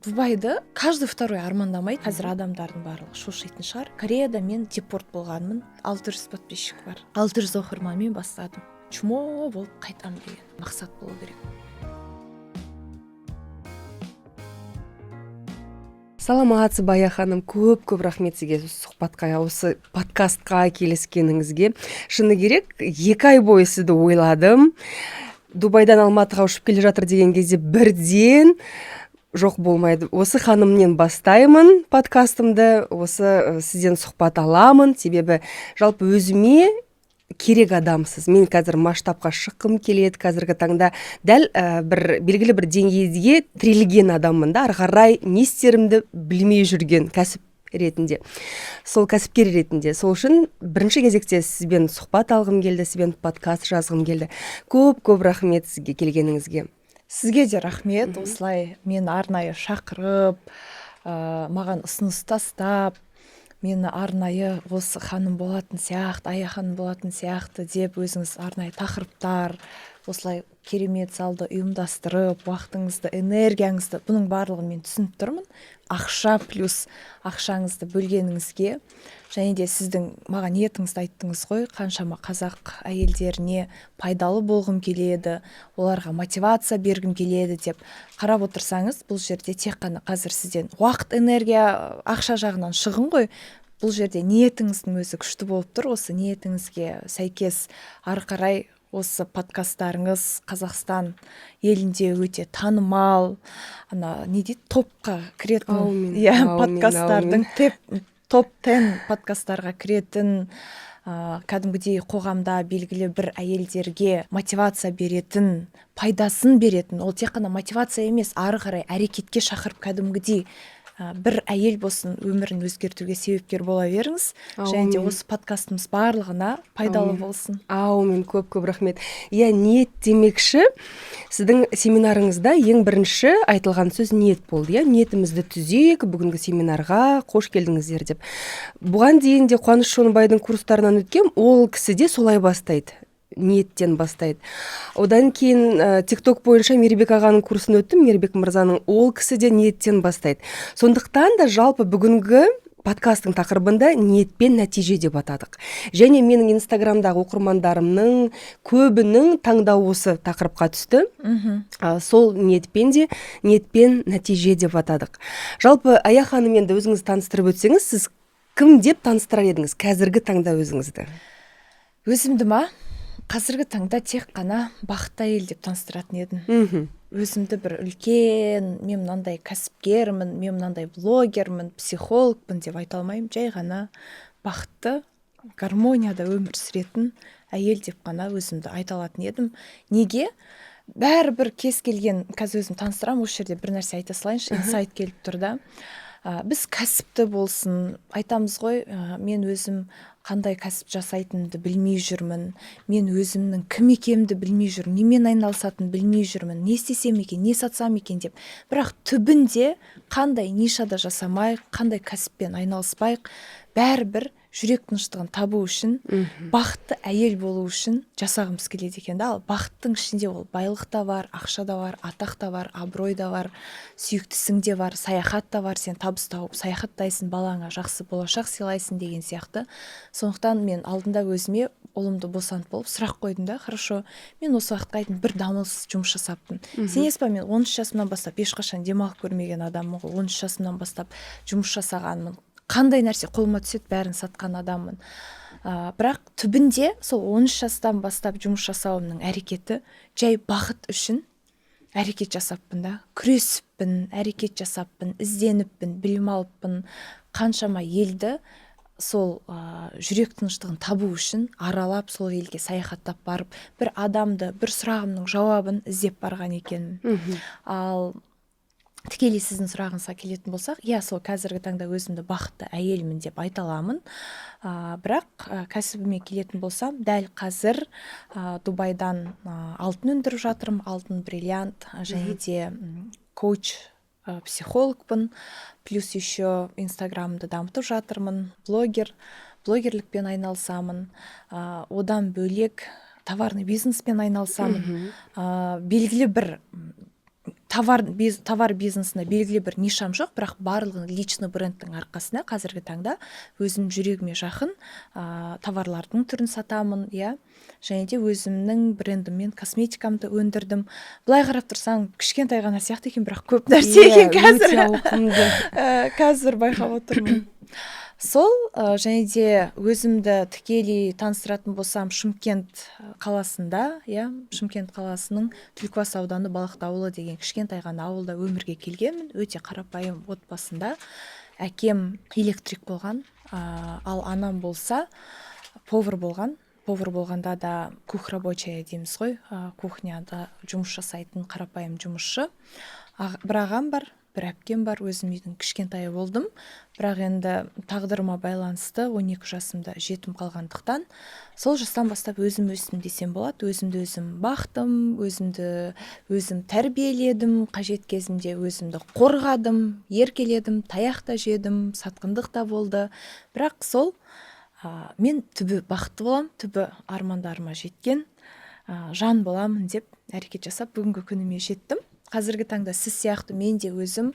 Дубайды каждый второй армандамайды. Қазір адамдардың барлығы шошитын шығар. Кореяда мен депорт болғанмын. 600 подписчик бар. 600 оқырманмен бастадым. Чмо болып қайтам деген мақсат болу керек. Саламатсыз Бая ханым, көп рахмет сізге сұхбатқа, осы подкастқа келіскеніңізге. Шыны керек, 2 ай бойы сізді ойладым. Дубайдан Алматыға ұшып келе жатыр деген кезде бірден жоқ болмайды. Осы ханымнен бастаймын подкастымды, осы сізден сұхбат аламын, себебі жалпы өзіме керек адамсыз. Мен қазір масштабқа шыққым келеді. Қазіргі таңда дәл белгілі бір деңгейге тірелген адаммын да, ары қарай не істерімді білмей жүрген кәсіп ретінде. Сол кәсіпкер ретінде. Сол үшін бірінші кезекте сізбен сұхбат алғым келді, сізбен подкаст жазғым келді. Көп рахмет сізге келгеніңізге. Сізге де рахмет. Осылай мен арнайы шақырып, маған ұсыныс тастап, мені арнайы осы ханым болатын сияқты, Ая ханым болатын сияқты деп өзіңіз арнайы тақырыптар осылай керемет залды ұйымдастырып, уақытыңызды, энергияңызды, бұның барлығын мен түсініп тұрмын. Ақша плюс ақшаңызды бөлгеніңізге, және де сіздің маған ниетіңізді айттыңыз ғой, қаншама қазақ әйелдеріне пайдалы болғым келеді, оларға мотивация бергім келеді деп қарап отырсаңыз, бұл жерде тек қана қазір сізден уақыт, энергия, ақша жағынан шығын ғой. Бұл жерде ниетіңіздің өзі күшті болып тұр. Осы ниетіңізге сәйкес ары қарай осы подкасттарыңыз Қазақстан елінде өте танымал, не дейді, топқа кіретін, подкасттардың топ 10 подкасттарға кіретін, кәдімгідей қоғамда белгілі бір әйелдерге мотивация беретін, пайдасын беретін, ол тек қана мотивация емес, ары қарай әрекетке шақырып кәдімгідей бір әйел болсын өмірін өзгертуге себепкер бола беріңіз. Және де осы подкастымыз барлығына пайдалы болсын. Мен көп рахмет. Ниет демекші, сіздің семинарыңызда ең бірінші айтылған сөз ниет болды. Ниетімізді түзейік, бүгінгі семинарға қош келдіңіздер деп. Бұған дейін де Қуаныш Шонбайдың курстарынан өткем, ол кісі де солай бастайды. Ниеттен бастайды. Одан кейін TikTok бойынша Мейірбек ағаның курсын өттім, Мейірбек мырзаның, ол кісі де ниеттен бастайды. Сондықтан да жалпы бүгінгі подкасттың тақырыбында ниет пен нәтиже деп атадық. Және менің инстаграмдағы оқырмандарымның көбінің таңдауы осы тақырыпқа түсті. Сол ниет пен нәтиже деп атадық. Жалпы Ая ханым, енді өзіңіз таныстырып өтсеңіз, сіз кім деп таныстырар едіңіз қазіргі таңда өзіңізді? Өзімді ма? Қазіргі таңда тек қана бақытты әйел деп таныстыратын едім. Өзімді бір үлкен, мен мынандай кәсіпкермін, мен мынандай блогермін, психологпын деп айта алмаймын. Жай ғана бақытты, гармонияда өмір сүретін әйел деп қана өзімді айта алатын едім. Неге? Бәрібір кез келген, қазір өзім таныстырамын, осы жерде бір нәрсе айта салайыншы, инсайт келіп тұр да. Біз кәсіпті болсын, айтамыз ғой, мен өзім қандай кәсіп жасайтынымды білмей жүрмін, мен өзімнің кім екенімді білмей жүрмін, немен айналысатынымды білмей жүрмін, не істесем екен, не сатсам екен деп. Бірақ түбінде қандай нишада жасамайық, қандай кәсіппен айналыспайық, бәрібір жүрек тыныштығын табу үшін, бақытты әйел болу үшін жасағымыз келеді екен да. Ал бақыттың ішінде ол байлық та бар, ақша да бар, атақ та бар, абырой да бар, сүйіктісің де бар, саяхат та бар. Сен табыс тауып саяхаттайсың, балаңа жақсы болашақ сыйлайсың деген сияқты. Сондықтан мен алдында өзіме ұлымды босанып болып сұрақ қойдым да, хорошо, мен осы уақытқа дейін бір дамылсыз жұмыс жасаппын. Сенесіз ба, мен 13 жасымнан бастап ешқашан демалып көрмеген адаммын ғой, 13 жасымнан бастап жұмыс жасағанмын. Қандай нәрсе қолыма түседі, бәрін сатқан адаммын. Бірақ түбінде сол 13 жастан бастап жұмыс жасауымның әрекеті жай бақыт үшін әрекет жасаппын да, күресіппін, әрекет жасаппын, ізденіппін, білім алыппын, қаншама елді сол жүрек тыныштығын табу үшін аралап, сол елге саяхаттап барып, бір адамды, бір сұрағымның жауабын іздеп барған екенмін. Ал тікелей сіздің сұрағыңызға келетін болсақ, сол қазіргі таңда өзімді бақытты әйелмін деп айта аламын. Бірақ кәсібіме келетін болсам, дәл қазір Дубайдан алтын өндіріп жатырмын, алтын бриллиант, және де коуч, психологпын, плюс еще инстаграмымды дамытып жатырмын, блогерлікпен айналысамын, одан бөлек товарный бизнеспен айналысамын. Белгілі бір товар бизнесіне белгілі бір нишам жоқ, бірақ барлығын личный брендтің арқасында қазіргі таңда өзім жүрегіме жақын товарлардың түрін сатамын, иә. Және де өзімнің брендіммен косметикамды өндірдім. Былай қарап тұрсаң, кішкентай ғана сияқты екен, бірақ көп нәрсе екен қазір. Өте ауқымды. Қазір байқап отырмын. Сол және де өзімді тікелей таныстыратын болсам, Шымкент қаласында, иә, Шымкент қаласының Түлкібас ауданы Балақты ауылы деген кішкентай ғана ауылда өмірге келгенмін. Өте қарапайым отбасында. Әкем электрик болған, ал анам болса повар болған. Повар болғанда да кухрабочая дейміз ғой, кухняда жұмыс жасайтын қарапайым жұмысшы. Бір ағам бар, бір әпкем бар, өзім үйдің кішкентайы болдым. Бірақ енді тағдырыма байланысты 12 жасымда жетім қалғандықтан, сол жастан бастап өзім өстім десем болады. Өзімді өзім бақтым, өзім тәрбиеледім, қажет кезімде өзімді қорғадым, еркеледім, таяқ та жедім, сатқындық та болды. Бірақ сол мен түбі бақытты болам, түбі армандарыма жеткен жан боламын деп әрекет жасап бүгінгі күніме жеттім. Қазіргі таңда сіз сияқты мен де өзім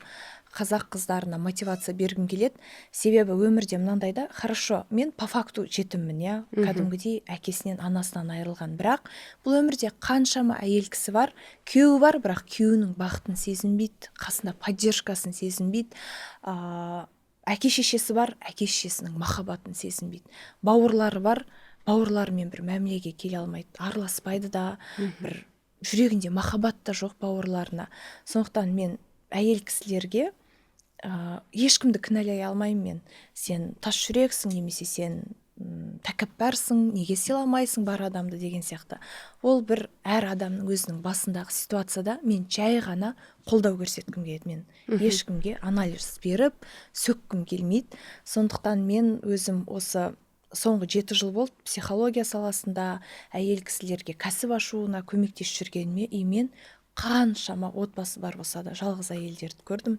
қазақ қыздарына мотивация бергім келеді. Себебі өмірде мынандайда, хорошо, мен по факту жетіммін, иә, кәдімгідей әкесінен, анасынан айырылған. Бірақ бұл өмірде қаншама әйел кісі бар, күйеуі бар, бірақ күйеуінің бақытын сезінбейді, қасында поддержкасын сезінбейді. Әке шешесі бар, әке шешесінің махаббатын сезінбейді. Бауырлары бар, бауырларымен бір мәмілеге келе алмайды, араласпайды да, бір жүрегінде махаббат та жоқ бауырларына. Сондықтан мен әйел кісілерге ешкімді кінәлай алмаймын мен. Сен тас жүрексің, немесе сен тәкаппарсың, неге сыйламайсың бар адамды деген сияқты. Ол бір әр адамның өзінің басындағы ситуацияда мен жай ғана қолдау көрсеткім келеді. Мен ешкімге анализ беріп, сөккім келмейді. Сондықтан мен өзім осы соңғы 7 жыл болды психология саласында әйел кісілерге кәсіп ашуына көмектесіп жүргеніме, мен қаншама отбасы бар болса да жалғыз әйелдерді көрдім.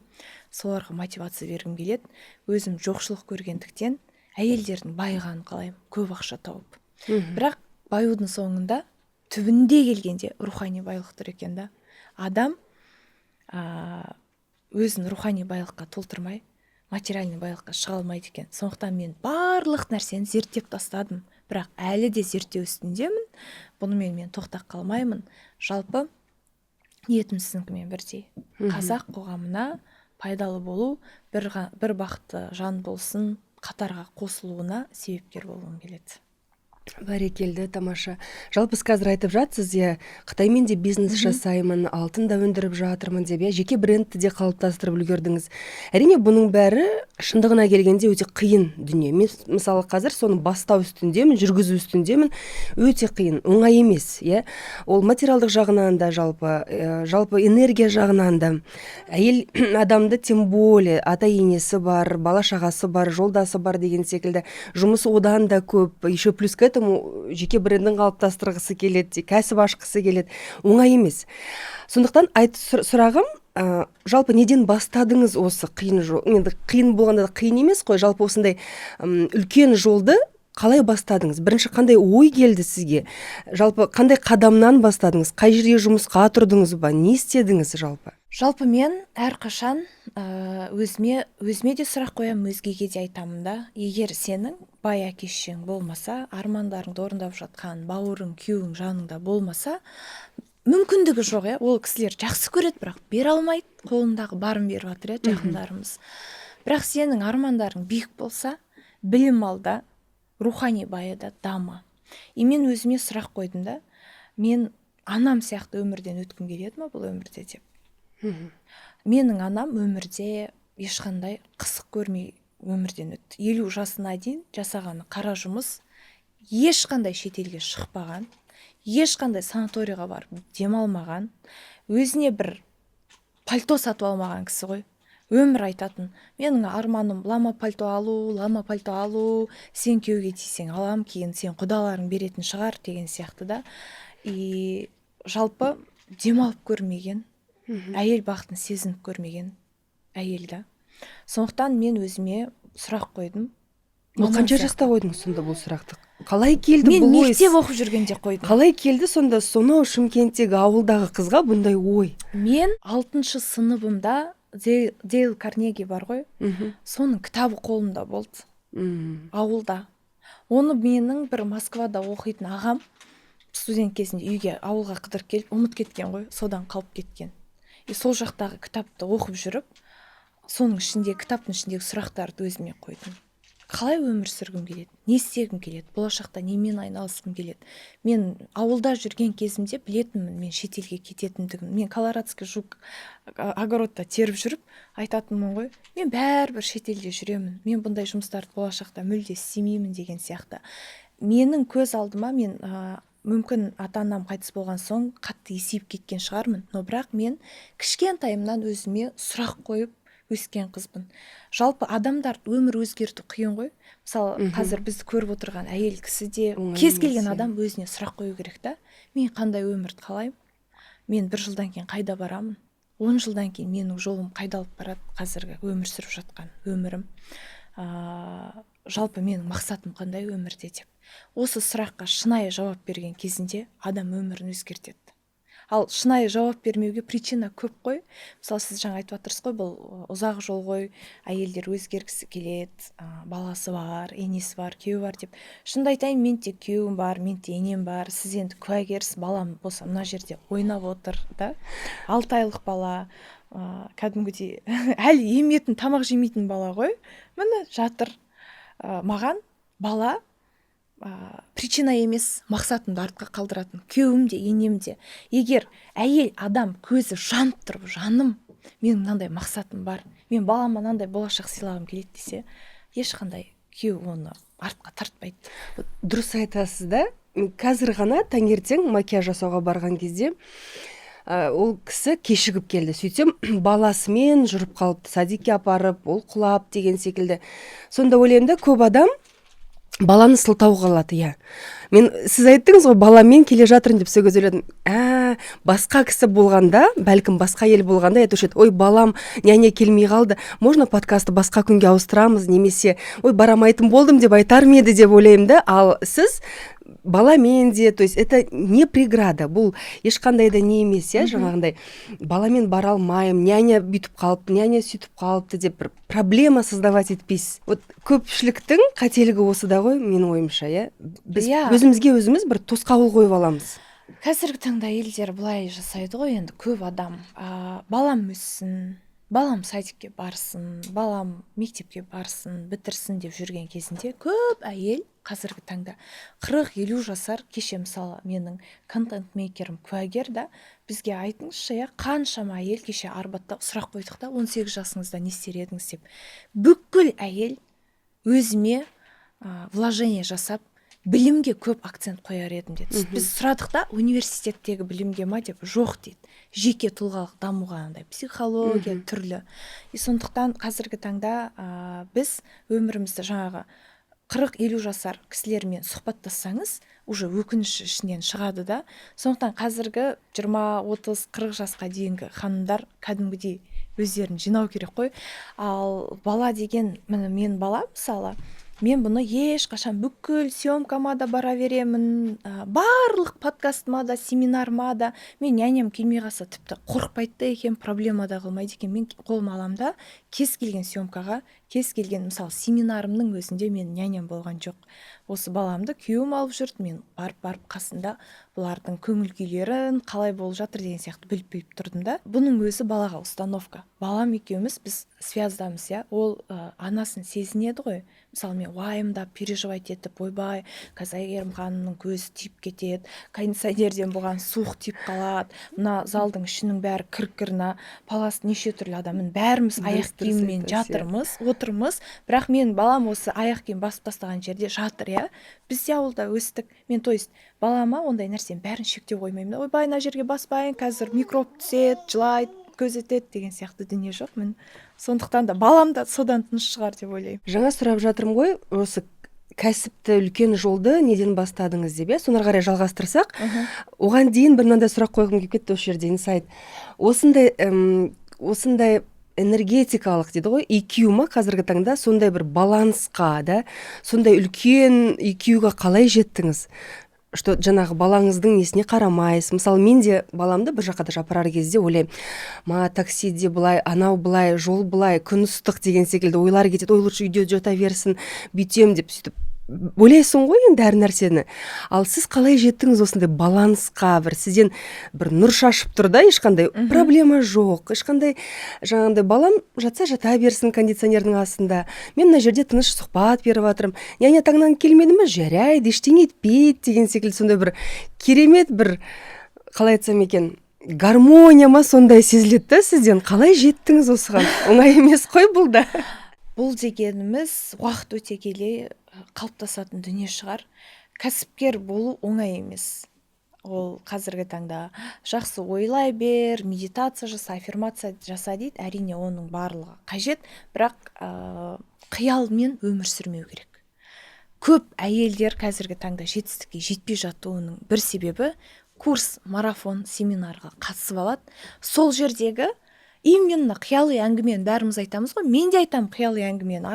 Соларға мотивация бергім келеді. Өзім жоқшылық көргендіктен әйелдердің байығанын қалаймын, көп ақша тауып. Бірақ баюдың соңында түбінде келгенде рухани байлық тұр екен да. Адам өзін рухани байлыққа толтырмай материальный байлыққа шыға алмайды екен. Сондықтан мен барлық нәрсені зерттеп тастадым. Бірақ әлі де зерттеу үстіндемін. Бұнымен мен тоқтап қалмаймын. Жалпы ниетім сіздіңкімен бірдей. Қазақ қоғамына пайдалы болу, бір бақытты жан болсын, қатарға қосылуына себепкер болуым келеді. Бәрекелді, тамаша. Жалпы қазір айтып жатсыз, Қытаймен де бизнес жасаймын, алтын да өндіріп жатырмын деп, жеке брендті де қалыптастырып үлгердіңіз. Әрине, бұның бәрі шындығына келгенде өте қиын дүние. Мен мысалы қазір соны бастау үстіндемін, жүргізу үстіндемін, өте қиын, оңай емес, Ол материалдық жағынан да, жалпы энергия жағынан да. Әйел адамды тем более ата-енесі бар, бала-шағасы бар, жолдасы бар деген секілді жұмысы одан да көп, еще плюс к этому жеке брендін қалыптастырғысы келеді, кәсіп ашқысы келеді, оңай емес. Сондықтан сұрағым, жалпы неден бастадыңыз осы қиын жол? Енді қиын болғанда да қиын емес қой, жалпы осындай үлкен жолды қалай бастадыңыз? Бірінші қандай ой келді сізге? Жалпы қандай қадамнан бастадыңыз? Қай жерге жұмысқа тұрдыңыз ба? Не істедіңіз жалпы? Жалпы мен әрқашан өзіме де сұрақ қоямын, өзгеге де айтамын да. Егер сенің бай әке-шешең болмаса, армандарыңды орындап жатқан бауырың, күйеуің жаныңда болмаса, мүмкіндігі жоқ, ол кісілер жақсы көреді, бірақ бере алмайды, қолындағы барын беріп жатыр, жақындарымыз. Бірақ сенің армандарың биік болса, білім алда, рухани байыда дама. Мен өзіме сұрақ қойдым да, мен анам сияқты өмірден өткім келеді ма бұл өмірде деп. Менің анам өмірде ешқандай қысық көрмей өмірден өтті. 50 жасына дейін жасағаны қара жұмыс, ешқандай шетелге шықпаған, ешқандай санаторияға барып демалмаған, өзіне бір пальто сатып алмаған кісі ғой. Өмір айтатын, менің арманым лама пальто алу, сен күйеуге тисең алам, кейін сен құдаларың беретін шығар деген сияқты да. Жалпы демалып көрмеген, әйел бақытын сезініп көрмеген әйел да. Сондықтан мен өзіме сұрақ қойдым. Қанша жаста қойдыңыз сонда бұл сұрақты? қалай келді мен бұл ой? мектеп оқып жүргенде қойдым. Қалай келді сонда сонау Шымкенттегі ауылдағы қызға бұндай ой? Мен 6-шы сыныбымда Дейл Карнеги бар ғой, соның кітабы қолымда болды. Ауылда. Оны менің бір Москвада оқитын ағам студент кезінде үйге ауылға қыдырып келіп ұмыт кеткен ғой, содан қалып кеткен. Сол жақтағы кітапты оқып жүріп, соның ішіндегі кітаптың ішіндегі сұрақтарды өзіме қойдым. Қалай өмір сүргім келеді? Не істегім келеді? Болашақта немен айналысқым келеді? Мен ауылда жүрген кезімде білетінмін, мен шетелге кететіндігім. Мен колорадский жук огородта теріп жүріп айтатынмын ғой, мен бәрібір шетелде жүремін. Мен бұндай жұмыстарды болашақта мүлде істемеймін деген сияқты. Менің көз алдыма мен мүмкін ата-анам қайтыс болған соң қатты есейіп кеткен шығармын, но бірақ мен кішкентайымнан өзіме сұрақ қойып өскен қызбын. Жалпы адамдарды өмір өзгерту қиын ғой. Мысалы, қазір бізді көріп отырған әйел кісі де, кез келген адам өзіне сұрақ қою керек та. Мен қандай өмірді қалаймын? Мен 1 жылдан кейін қайда барамын? 10 жылдан кейін менің жолым қайда алып барады? Қазіргі өмір сүріп жатқан өмірім. Жалпы менің мақсатым қандай өмірде деп. Осы сұраққа шынайы жауап берген кезінде адам өмірін өзгертеді. Ал шынайы жауап бермеуге причина көп қой. Мысалы, сіз жаңа айтып отырсыз ғой, бұл ұзақ жол ғой, әйелдер өзгергісі келеді, баласы бар, енесі бар, күйеуі бар деп. Шынымды айтайын, мен те күйеуім бар, мен те енем бар. Сіз енді куәгерсіз, балам болса мына жерде ойнап отыр, да? 6 айлық бала, кәдімгідей әлі еметін, тамақ жемейтін бала ғой. Міне жатыр. Маған бала причина емес, мақсатымды артқа қалдыратын. Күйеуім де, енем де. Егер әйел адам көзі жанып тұрып, жаным, менің мынандай мақсатым бар, мен балама мынандай болашақ сыйлағым келеді десе, ешқандай күйеу оны артқа тартпайды. Дұрыс айтасыз да. Қазір ғана таңертең макияж жасауға барған кезде ол кісі кешігіп келді. Сөйтсем, баласымен жүріп қалыпты, садикке апарып, ол құлап деген секілді. Сонда ойлаймын да, көп адам баланы сылтау қалады, иә. Сіз айттыңыз ғой, баламен келе жатырын деп сөз ойладым. Басқа кісі болғанда, бәлкім басқа ел болғанда айтушы еді, ой, балам няня келмей қалды, можно подкасты басқа күнге ауыстырамыз, немесе ой, барамайтын болдым деп айтар ма еді деп ойлаймын да. Ал сіз баламен де, то есть это не преграда, бұл ешқандай да не емес, иә, жаңағындай баламен бара алмаймын, няня бүйтіп қалыпты, няня сөйтіп қалыпты деп бір проблема создавать етпейсіз. Вот көпшіліктің қателігі осы да ғой, менің ойымша, иә. Біз өзімізге өзіміз бір тосқауыл қойып аламыз. Қазіргі таңда елдер былай жасайды ғой, енді көп адам, балам өссін, балам садикке барсын, балам мектепке барсын, бітірсін деп жүрген кезінде көп әйел қазіргі таңда 40-50 жасар, кеше мысалы менің контент-мейкерім куәгер да, бізге айтыңызшы, қаншама әйел кеше арбатта сұрақ қойдық та, 18 жасыңызда не істер едіңіз деп. Бүкіл әйел өзіме вложение жасап, білімге көп акцент қояр едім деді. Біз сұрадық та, университеттегі білімге ма деп, жоқ дейді. Жеке тұлғалық дамуға, психология түрлі. Сондықтан қазіргі таңда біз өмірімізді жаңағы 40-50 жасар кісілермен сұхбаттассаңыз, уже өкініш ішінен шығады да. Сондықтан қазіргі 20-30-40 жасқа дейінгі ханымдар кәдімгідей өздерін жинау керек қой. Ал бала деген, мен бала мысалы, мен бұны ешқашан бүкіл съемкама да бара беремін, барлық подкастыма да, семинарыма да, мен няням келмей қалса тіпті қорықпайды екен, проблема да қылмайды екен. Мен қолыма аламын да, кез келген съемкаға, кез келген мысалы семинарымның өзінде мен няням болған жоқ. Осы баламды күйеуім алып жүрді, мен барып қасында бұлардың көңіл күйлерін қалай болып жатыр деген сияқты біліп тұрдым да. Бұның өзі балаға установка. Балам екеуміз біз связдамыз, иә. Ол анасын сезінеді ғой. Мысалы, мен уайымдап, переживать етіп, ойбай, қазір Әйгерім ханымның көзі тиіп кетеді, кондиционерден болған суық тиіп қалады, мына залдың ішінің бәрі кір-кірна, палас неше түрлі адамның бәріміз аяқ киіммен жатырмыз, отырмыз, бірақ мен балам осы аяқ киім басып тастаған жерде жатыр, иә. Біз де ауылда өстік. Мен то есть балама ондай нәрсенің бәрін шектеп қоймаймын да. Ойбай, мына жерге баспайын, қазір микроб түседі, жылайды, көз етеді деген сияқты дүние жоқ. Мен сондықтан да балам да содан тыныш шығар деп ойлаймын. Жаңа сұрап жатырмын ғой, осы кәсіпті үлкен жолды неден бастадыңыз деп, соны қарай жалғастырсақ, оған дейін бір мынандай сұрақ қойғым келіп кетті осы жерде, инсайт. Осындай энергетикалық дейді ғой, EQ ма қазіргі таңда, сондай бір балансқа, да, сондай үлкен EQ-ға қалай жеттіңіз? Что жаңағы балаңыздың несіне қарамайсыз. Мысалы, мен де баламды бір жаққа да апарар кезде ойлаймын, таксиде былай, анау былай, жол былай, күн ыстық деген секілді ойлар кетеді. Ой, лучше үйде жота берсін, бүйтем деп сөйтіп ойлайсың ғой енді әр нәрсені. Ал сіз қалай жеттіңіз осындай балансқа? Бір сізден бір нұр шашып тұр да, ешқандай проблема жоқ. Ешқандай жаңағындай балам жатса жата берсін кондиционердің астында. Мен мына жерде тыныш сұхбат беріп жатырмын. Няня таңнан келмеді ме? Жарайды, ештеңе етпейді деген секілді сондай бір керемет бір, қалай айтсам екен, гармония ма сондай сезіледі да сізден. Қалай жеттіңіз осыған? Оңай емес қой бұл да. Бұл дегеніміз уақыт өте келе қалыптасатын дүние шығар. Кәсіпкер болу оңай емес. Ол қазіргі таңда жақсы ойлай бер, медитация жаса, аффирмация жаса дейді. Әрине оның барлығы қажет, бірақ қиялмен өмір сүрмеу керек. Көп әйелдер қазіргі таңда жетістікке жетпей жатуының бір себебі курс, марафон, семинарға қатысып алады. Сол жердегі именно қиялы әңгімені бәріміз айтамыз ғой. Мен де айтамын қиялы әңгімені.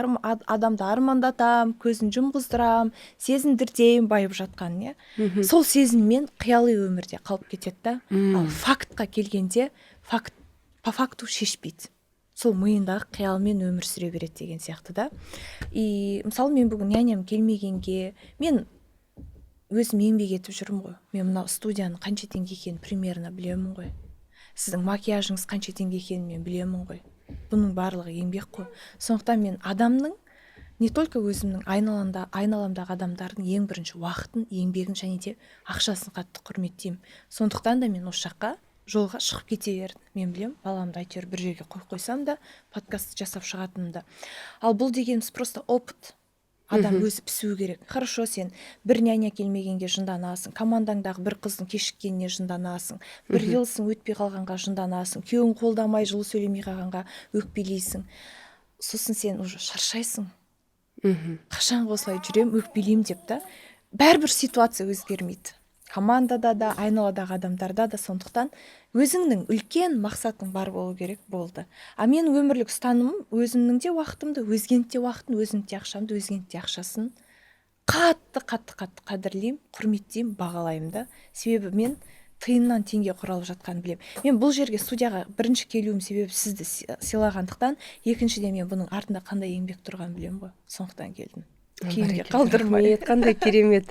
Адамды армандатам, көзін жұмғыздырам, сезіндіртеймін байып жатқан, не? Сол сезіммен қиялы өмірде қалып кетеді да. Ал фактқа келгенде по факту шешпейді. Сол миындағы қиялмен өмір сүре береді деген сияқты да. И мысалы мен бүгін няням келмегенге, мен өзім еңбек етіп жүрмін ғой. Мен мына студияның қанша теңге екенін примерно білемін ғой. Сіздің макияжыңыз қанша теңге екенін мен білемін ғой. Бұның барлығы еңбек қой. Сондықтан мен адамның, не только өзімнің айналамдағы адамдардың ең бірінші уақытын, еңбегін және де ақшасын қатты құрметтеймін. Сондықтан да мен осы жаққа жолға шығып кете бердім. Мен білем, баламды әйтеуір бір жерге қойсам да подкаст жасап шығатынымды. Ал бұл дегеніміз просто опыт. Адам өзі пісу керек. Хорошо, сен бір няня келмегенге жынданасың, командаңдағы бір қыздың кешіккеніне жынданасың, бір жылсың өтпей қалғанға жынданасың, күйеуің қолдамай жылы сөйлемей қалғанға өкпелейсің. Сосын сен уже шаршайсың. Қашан осылай жүрем, өкпелеймін деп та. Бәрібір ситуация өзгермейді. Командада да, айналадағы адамдарда да. Сондықтан өзіңнің үлкен мақсатың бар болу керек, болды. А мен өмірлік ұстанымым өзімнің де уақытымды, өзгенің де уақытын, өзімнің де ақшамды, өзгенің де ақшасын қатты қадірлеймін, құрметтеймін, бағалаймын да. Себебі мен тиыннан теңге құралып жатқанын білемін. Мен бұл жерге студияға бірінші келуім себебі сізді сыйлағандықтан, екіншіден мен бұның артында қандай еңбек тұрғанын білемін ғой. Сондықтан келдім. Кейінге қалдырмай. Қандай керемет,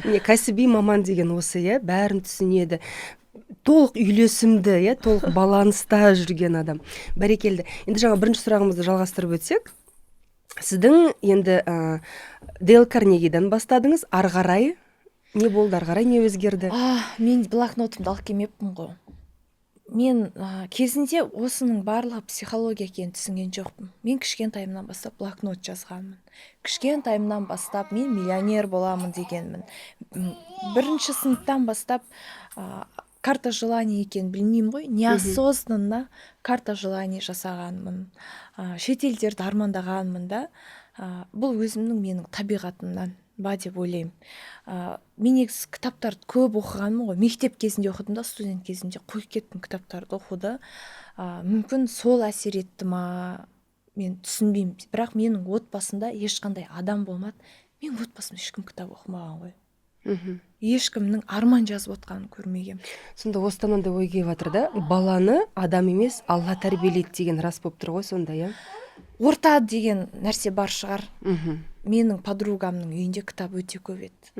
міне кәсіби маман деген осы, бәрін түсінеді. Толық үйлесімді, толық баланста жүрген адам. Бәрекелді. Енді жаңа бірінші сұрағымызды жалғастырып өтсек, сіздің енді Дейл Карнегиден бастадыңыз, ары қарай не болды, ары қарай не өзгерді? Мен блокнотымды алып келмеппін ғой. Мен кезінде осының барлығы психология екенін түсінген жоқпын. Мен кішкентайымнан бастап блокнот жазғанмын. Кішкентайымнан бастап мен миллионер боламын дегенмін. Бірінші сыныптан бастап карта желаний екенін білмеймін ғой. Неосознанно карта желаний жасағанмын. Шетелдерді армандағанмын да. Бұл өзімнің менің табиғатымнан ба деп ойлаймын. Мен негізі кітаптарды көп оқығанмын ғой. Мектеп кезінде оқыдым да, студент кезінде қойып кеттім кітаптарды оқуды. Мүмкін сол әсер етті ма, мен түсінбеймін. Бірақ менің отбасында ешқандай адам болмады. Мен отбасымда ешкім кітап оқымаған ғой. Ешкімнің арман жазып отқанын көрмегем. Сонда осыдан мынандай ой келіп жатыр да, баланы адам емес, Алла тәрбиелейді деген рас болып тұр ғой сонда, Орта деген нәрсе бар шығар. Менің подругамның үйінде кітап өте көп еді.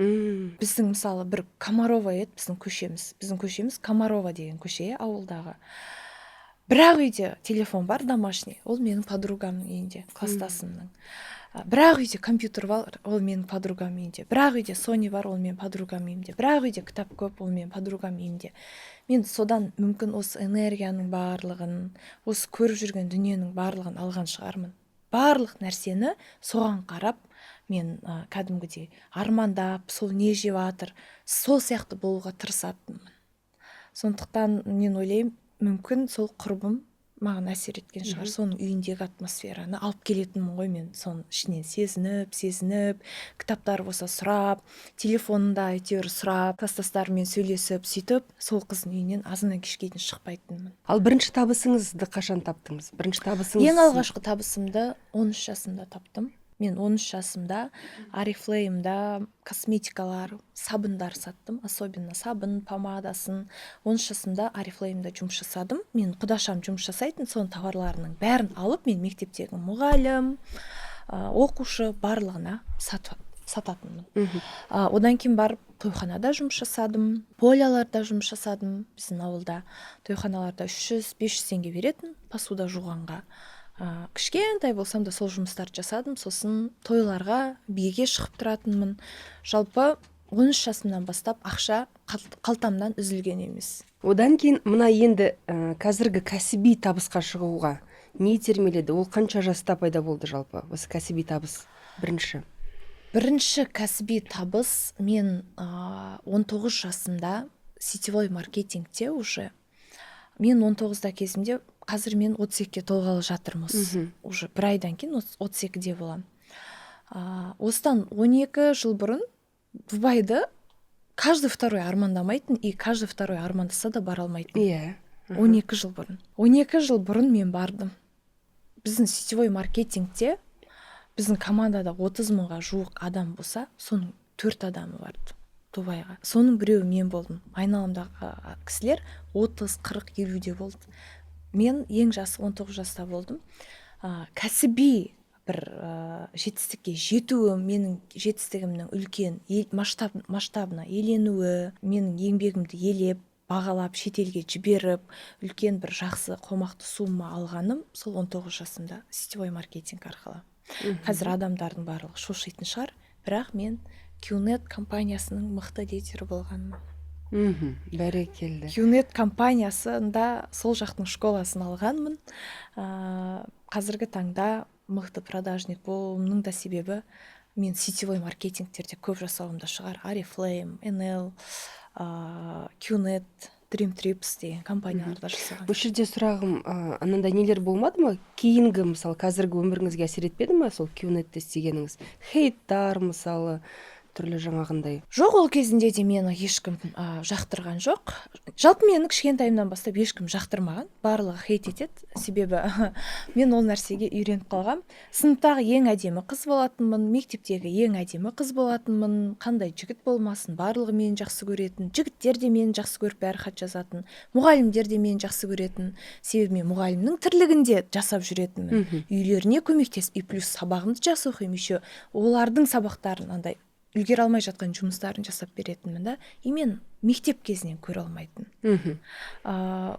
Біздің мысалы бір Комарова еді, біздің көшеміз Комарова деген көше, ауылдағы. Бірақ үйде телефон бар, домашний, ол менің подругамның үйінде, класстасымның. Бірақ үйде компьютер бар, ол менің подругамның үйінде. Бірақ үйде Sony бар, ол менің подругамның үйінде. Бірақ үйде кітап көп, ол менің подругамның үйінде. Мен содан мүмкін осы энергияның барлығын, осы көріп жүрген дүниенің барлығын алған шығармын. Барлық нәрсені соған қарап, мен кәдімгідей армандап, сол не жеп жатыр, сол сияқты болуға тырысатынмын. Сондықтан мен ойлаймын, мүмкін сол құрбым маған әсер еткен шығар. Соның үйіндегі атмосфераны алып келетінмін ғой мен, соны ішінен сезініп, кітаптар болса сұрап, телефонында әйтеуір сұрап, класстастарыммен сөйлесіп, сөйтіп сол қыздың үйінен азаннан кешке дейін шықпайтынмын. Ал бірінші табысыңызды қашан таптыңыз? Ең алғашқы табысымды 13 жасымда таптым. Мен 13 жасымда Арифлеймда косметикалар, сабындар саттым, особенно сабын, помадасын. 13 жасымда Арифлеймда жұмыс жасадым. Мен құдашам жұмыс жасайтын, соның товарларының бәрін алып, мен мектептегі мұғалім, оқушы барлығына сататынмын. Одан кейін барып тойханада жұмыс жасадым, поляларда жұмыс жасадым. Біздің ауылда тойханаларда 300-500 теңге беретін посуда жуғанға. Кішкентай болсам да сол жұмыстарды жасадым. Сосын тойларға биеге шығып тұратынмын. Жалпы 13 жасымнан бастап ақша қалтамнан үзілген емес. Одан кейін мына енді қазіргі кәсіби табысқа шығуға не итермеледі? Ол қанша жаста пайда болды жалпы осы кәсіби табыс Бірінші кәсіби табыс мен 19 жасымда сетевой маркетингте уже. Мен 19-да кезімде, қазір мен 32-ке толғалы жатырмыз. Уже бір айдан кейін 32-де болам. Осыдан 12 жыл бұрын Дубайды каждый второй армандамайтын, и каждый второй армандаса да бара алмайтын. 12 жыл бұрын. 12 жыл бұрын мен бардым. Біздің сетевой маркетингте біздің командада 30 мыңға жуық адам болса, соның 4 адамы барды Дубайға. Соның біреуі мен болдым. Айналамдағы кісілер 30, 40, 50-де болды. Мен ең жасы 19 жаста болдым. Кәсіби бір жетістікке жетуім, менің жетістігімнің үлкен масштабына еленуі, менің еңбегімді елеп, бағалап, шетелге жіберіп, үлкен бір жақсы қомақты сумма алғаным сол 19 жасымда сетевой маркетинг арқылы. Қазір адамдардың барлығы шошитын шығар, бірақ мен Qnet компаниясының мықты лидері болғанмын. Бәрекелді. Qnet компаниясында сол жақтың школасын алғанмын. Қазіргі таңда мықты продажник болуымның да себебі мен сетевой маркетингтерде көп жасауымда шығар. Арифлейм, NL, Qnet, Dream Trips деген компанияларда жасаған. Бұл жерде сұрағым, анандай нелер болмады ма? Кейінгі, мысалы, қазіргі өміріңізге әсер етпеді ма сол Qnetте істегеніңіз? Хейттар, мысалы, түрлі жаңағындай. Жоқ, ол кезінде де мені ешкім жақтырған жоқ. Жалпы мені кішкентайымнан бастап ешкім жақтырмаған. Барлығы хейт етеді. Себебі мен ол нәрсеге үйреніп қалғам. Сыныптағы ең әдемі қыз болатынмын, мектептегі ең әдемі қыз болатынмын. Қандай жігіт болмасын, барлығы мені жақсы көретін. Жігіттер де мені жақсы көріп бәрі хат жазатын. Мұғалімдер де мені жақсы көретін. Себебі мен мұғалімнің тірлігінде жасап жүретінмін. Үйлеріне көмектесіп, и плюс сабағымды жақсы оқимын, еще олардың сабақтарын андай үлгере алмай жатқан жұмыстарын жасап беретінмін да. И мен мектеп кезінен көре алмайтын.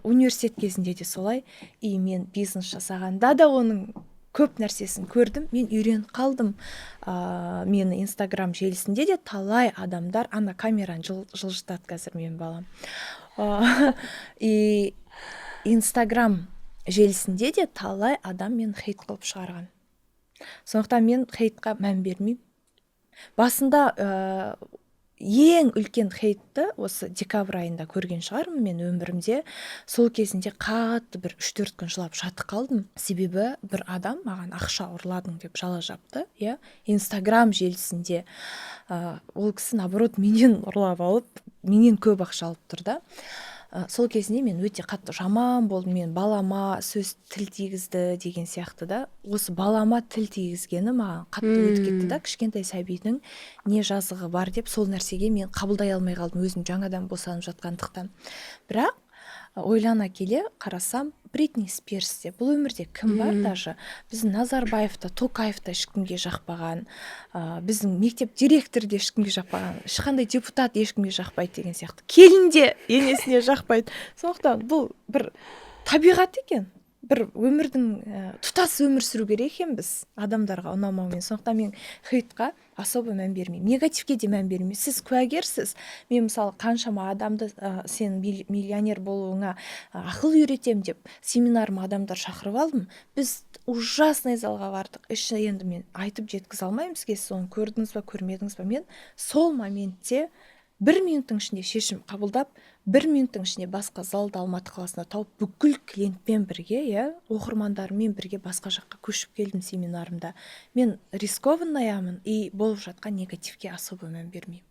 Университет кезінде де солай. И мен бизнес жасағанда да оның көп нәрсесін көрдім. Мен үйреніп қалдым. Мені Инстаграм желісінде де талай адамдар, ана камераны жылжытады қазір мен балам. И Инстаграм желісінде де талай адам мен хейт қылып шығарған. Сондықтан мен хейтқа мән бермеймін. Басында ең үлкен хейтті осы декабрь айында көрген шығармын мен өмірімде. Сол кезінде қатты бір 3-4 күн жылап жатып қалдым. Себебі бір адам маған ақша ұрладың деп жала жапты. Инстаграм желісінде ол кісі наоборот менен ұрлап алып, менен көп ақша алып тұрды. Сол кезінде мен өте қатты жаман болдым. Мен балама сөз тіл тигізді деген сияқты да. Осы балама тіл тигізгені маған қатты өтіп кетті да. Кішкентай сәбидің не жазығы бар деп сол нәрсеге мен қабылдай алмай қалдым, өзім жаңадан босанып жатқандықтан. Бірақ ойлана келе қарасам, Бритни Спирс деп, бұл өмірде кім бар даже? Біздің Назарбаевта, Токаевта ешкімге жақпаған, біздің мектеп директоры де ешкімге жақпаған, ешқандай депутат ешкімге жақпайды деген сияқты. Келін де енесіне жақпайды. Сондықтан бұл бір табиғат екен. Бір өмірдің тұтас өмір сүру керек екен біз адамдарға ұнамаумен. Сондықтан мен хейтқа особо мән бермеймін. Негативке де мән бермеймін. Сіз куәгерсіз. Мен мысалы қаншама адамды сен миллионер болуыңа ақыл үйретем деп семинарыма адамдар шақырып алдым. Біз ужасный залға бардық. Енді мен айтып жеткізе алмаймын сізге, соны көрдіңіз ба, көрмедіңіз ба. Мен сол моментте 1 минуттың ішінде шешім қабылдап, 1 минуттың ішінде басқа залды Алматы қаласында тауып, бүкіл клиентпен бірге, оқырмандарыммен бірге басқа жаққа көшіп келдім семинарымда. Мен рискованныямын и болып жатқан негативке особо мән бермеймін.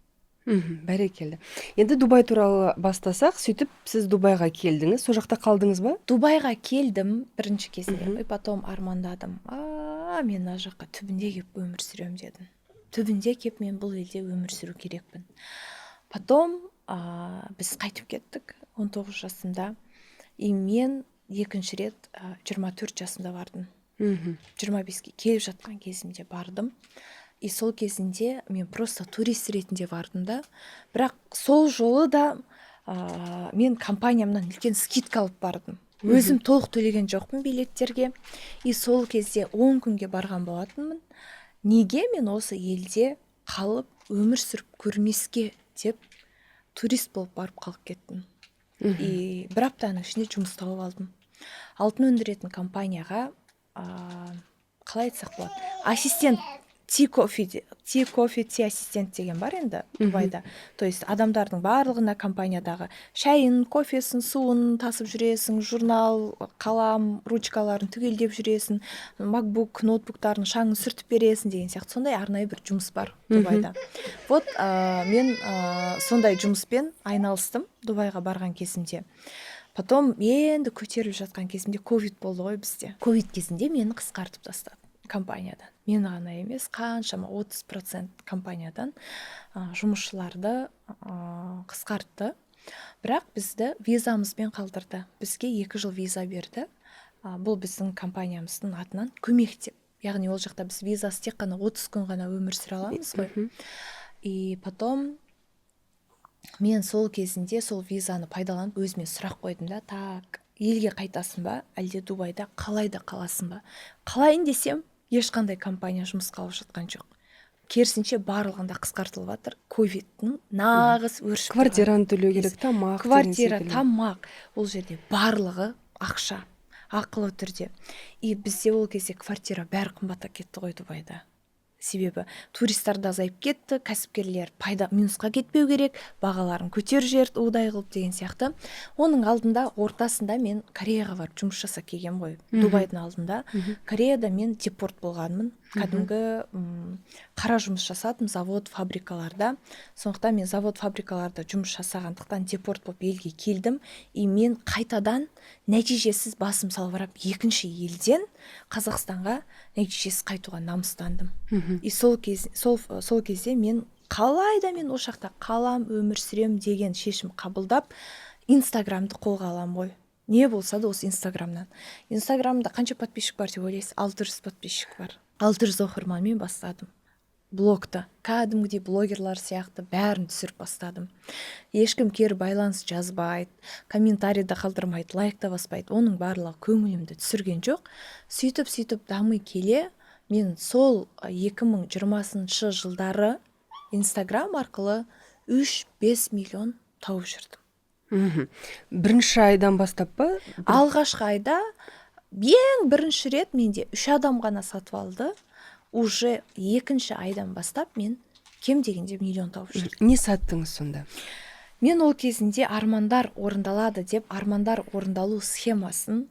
Бәрекелді. Енді Дубай туралы бастасақ, сөйтіп сіз Дубайға келдіңіз, сол жақта қалдыңыз ба? Дубайға келдім бірінші кезінде, потом армандадым. Мен мына жаққа түбінде келіп өмір сүрем дедім. Түбінде келіп мен бұл елде өмір сүру керекпін. Потом біз қайтып кеттік 19 жасымда. И мен екінші рет 24 жасымда бардым. 25-ке келіп жатқан кезімде бардым. И сол кезінде мен просто турист ретінде бардым да. Бірақ сол жолы да мен компаниямнан үлкен скидка алып бардым. Өзім толық төлеген жоқпын билеттерге. И сол кезде 10 күнге барған болатынмын. Неге мен осы елде қалып өмір сүріп көрмеске деп турист болып барып қалып кеттім. И бір аптаның ішінде жұмыс тауып алдым. Алтын өндіретін компанияға қалай айтсақ болады, ассистент, ти ассистент деген бар енді Дубайда. То есть адамдардың барлығына компаниядағы шайын, кофесін, суын тасып жүресің, журнал, қалам, ручкаларын түгелдеп жүресің, макбук, ноутбуктарын шаңын сүртіп бересің деген сияқты. Сондай арнайы бір жұмыс бар Дубайда. Вот мен сондай жұмыспен айналыстым Дубайға барған кезімде. Потом енді көтеріліп жатқан кезімде ковид болды ғой бізде. Ковид кезінде мені қысқартып тастады компаниядан. Мені ғана емес, қаншама 30% компаниядан жұмысшыларды қысқартты. Бірақ бізді визамызбен қалдырды. Бізге 2 жыл виза берді. Бұл біздің компаниямыздың атынан көмек деп. Яғни ол жақта біз визасы тек қана 30 күн ғана өмір сүре аламыз ғой. И потом мен сол кезінде сол визаны пайдаланып өзіме сұрақ қойдым да, так, елге қайтасың ба, әлде Дубайда қалайда қаласың ба? Қалайын десем, ешқандай компания жұмысқа алып жатқан жоқ. Керісінше барлығында қысқартылып жатыр. Ковидтің нағыз өршіп тұрған. Квартираны төлеу керек, тамақ. Квартира, тамақ. Ол жерде барлығы ақша, ақылы түрде. И бізде ол кезде квартира бәрі қымбаттап кетті ғой Дубайда. Себебі туристар да азайып кетті, кәсіпкерлер пайда минусқа кетпеу керек, бағаларын көтеріп жіберді удай қылып деген сияқты. Оның алдында, ортасында мен Кореяға барып жұмыс жасап келгем ғой. Дубайдың алдында. Кореяда мен депорт болғанмын. Кәдімгі қара жұмыс жасадым завод, фабрикаларда. Сондықтан мен завод, фабрикаларда жұмыс жасағандықтан депорт болып елге келдім. И мен қайтадан нәтижесіз басым салбырап екінші елден Қазақстанға нәтижесіз қайтуға намыстандым. И сол кезде мен қалайда мен ошақта қалам, өмір сүрем деген шешім қабылдап, Инстаграмды қолға алам ғой. Не болса да осы Инстаграмнан. Инстаграмда қанша подписчик бар деп ойлайсыз? 600 подписчик бар. 600 оқырманмен бастадым. Блогты, кәдімгідей блогерлар сияқты бәрін түсіріп бастадым. Ешкім кері байланыс жазбайды, комментарийді қалдырмайды, лайкта баспайды. Оның барлығы көңілімді түсірген жоқ. Сөйтіп дамый келе, мен сол 2020 жылдары Инстаграм арқылы 3-5 миллион тауып жүрдім. Бірінші айдан бастап па? Алғашқы айда ең бірінші рет менде 3 адам ғана сатып алды. Уже екінші айдан бастап мен кем дегенде миллион тауып жүрдім. Не саттыңыз сонда? Мен ол кезінде армандар орындалады деп армандар орындалу схемасын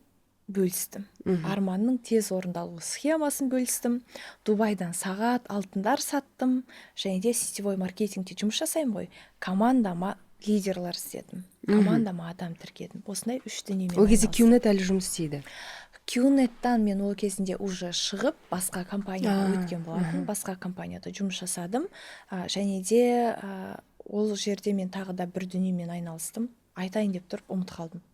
бөлістім. Арманның тез орындалу схемасын бөлістім. Дубайдан сағат алтындар саттым. Және де сетевой маркетингте жұмыс жасаймын ғой. Командама лидерлар істедім. Командама адам тіркедім. Осындай 3 дүниемен. Ол кезде Qnet әлі жұмыс істейді. Qnet'тан мен ол кезінде уже шығып, басқа компанияға өткен болатын. Басқа компанияда жұмыс жасадым. Және де ол жерде мен тағы да бір дүниемен айналыстым. Айтайын деп тұрып ұмыт қалдым.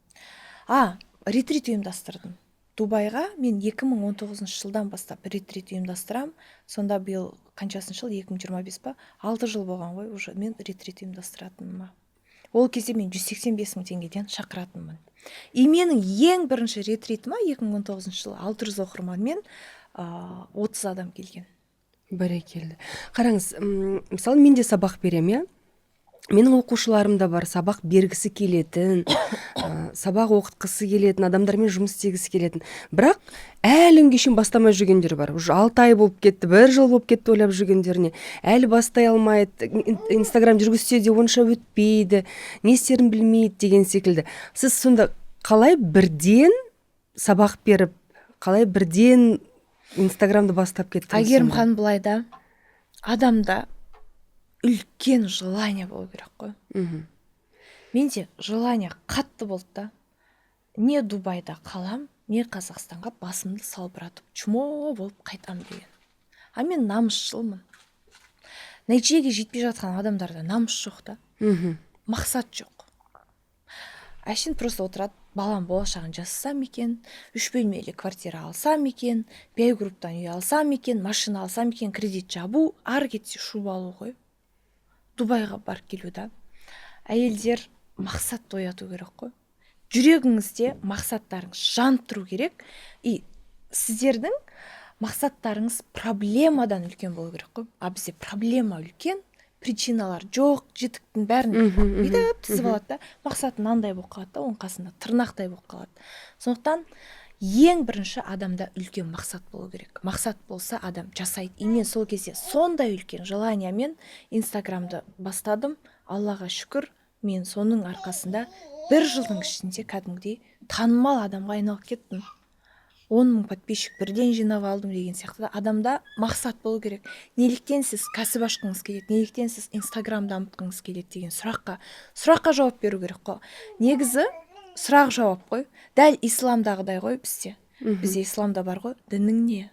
Ретрит ұйымдастырдым. Дубайға мен 2019 жылдан бастап ретрит ұйымдастырам. Сонда биыл қаншасын жыл? 2025 па? 6 жыл болған ғой, уже мен ретрит ұйымдастыратыныма. Ол кезде мен 185 мың теңгеден шақыратынмын. И менің ең бірінші ретритіма 2019 жылы 600 оқырманмен 30 адам келген. Бәрекелді. Қараңыз, мысалы мен де сабақ берем, менің оқушыларым да бар, сабақ бергісі келетін, сабақ оқытқысы келетін, адамдармен жұмыс істегісі келетін. Бірақ әлі күнге шейін бастамай жүргендер бар. Уже 6 ай болып кетті, 1 жыл болып кетті ойлап жүргендеріне. Әлі бастай алмайды, Инстаграм жүргізсе де онша өтпейді, не істерін білмейді деген секілді. Сіз сонда қалай бірден сабақ беріп, қалай бірден Инстаграмды бастап кеттіңіз? Әйгерім ханым былай да, адамда үлкен желание болу керек қой. Менде желание қатты болды да. Не Дубайда қалам, не Қазақстанға басымды салбыратып, чмо болып қайтам деген. А мен намысшылмын. Нәтижеге жетпей жатқан адамдарда намыс жоқ та. Мақсат жоқ. Әшін просто отырады, балам болашағын жасасам екен, 3 бөлмелі квартира алсам екен, бей групптан үй алсам екен, машина алсам екен, кредит жабу, ар кетсе шу алу ғой. Дубайға барып келу да. Әйелдер мақсат ояту керек қой. Жүрегіңізде мақсаттарыңыз жанып тұру керек. И сіздердің мақсаттарыңыз проблемадан үлкен болу керек қой. А бізде проблема үлкен, причиналар жоқ, жетіктің бәрін бүйтіп тізіп алады да. Мақсат мынандай болып қалады да, оның қасында тырнақтай болып қалады. Сондықтан ең бірінші адамда үлкен мақсат болу керек. Мақсат болса адам жасайды. И мен сол кезде сондай үлкен желаниямен Инстаграмды бастадым. Аллаға шүкір, мен соның арқасында 1 жылдың ішінде кәдімгідей танымал адамға айналып кеттім. 10 000 подписчик бірден жинап алдым деген сияқты. Адамда мақсат болу керек. Неліктен сіз кәсіп ашқыңыз келеді, неліктен сіз Инстаграм дамытқыңыз келеді деген сұраққа жауап беру керек қой. Негізі сұрақ жауап қой. Дәл исламдағыдай ғой бізде. Бізде исламда бар ғой, дінің не?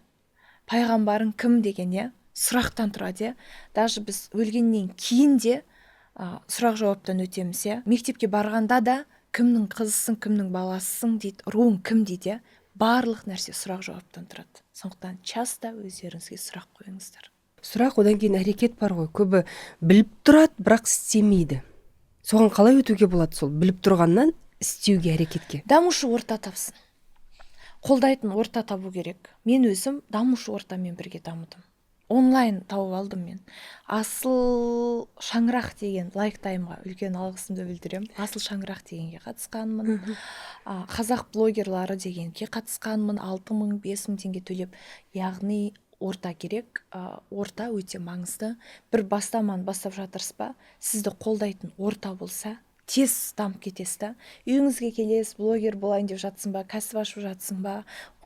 Пайғамбарың кім деген не? Сұрақтан тұрады. Даже біз өлгеннен кейін де сұрақ жауаптан өтеміз. Мектепке барғанда да кімнің қызысың, кімнің баласысың дейді, руың кім дейді. Барлық нәрсе сұрақ жауаптан тұрады. Сондықтан часто өздеріңізге сұрақ қойыңыздар. Сұрақ, одан кейін әрекет бар ғой. Көбі біліп тұрады, бірақ істемейді. Соған қалай өтуге болады сол? Біліп тұрғаннан істеуге, әрекетке. Дамушы орта тапсын. Қолдайтын орта табу керек. Мен өзім дамушы ортамен бірге дамыдым. Онлайн тауып алдым мен. Асыл шаңырақ деген лайктаймға үлкен алғысымды білдірем. Асыл шаңырақ дегенге қатысқанмын. Қазақ блогерлары дегенге қатысқанмын. 6 000, 5 000 теңге төлеп. Яғни орта керек. Орта өте маңызды. Бір бастаманы бастап жатырсыз ба, сізді қолдайтын орта болса, тез дамып кетесіз да. Үйіңізге келесіз, блогер болайын деп жатсың ба, кәсіп ашып жатсың ба,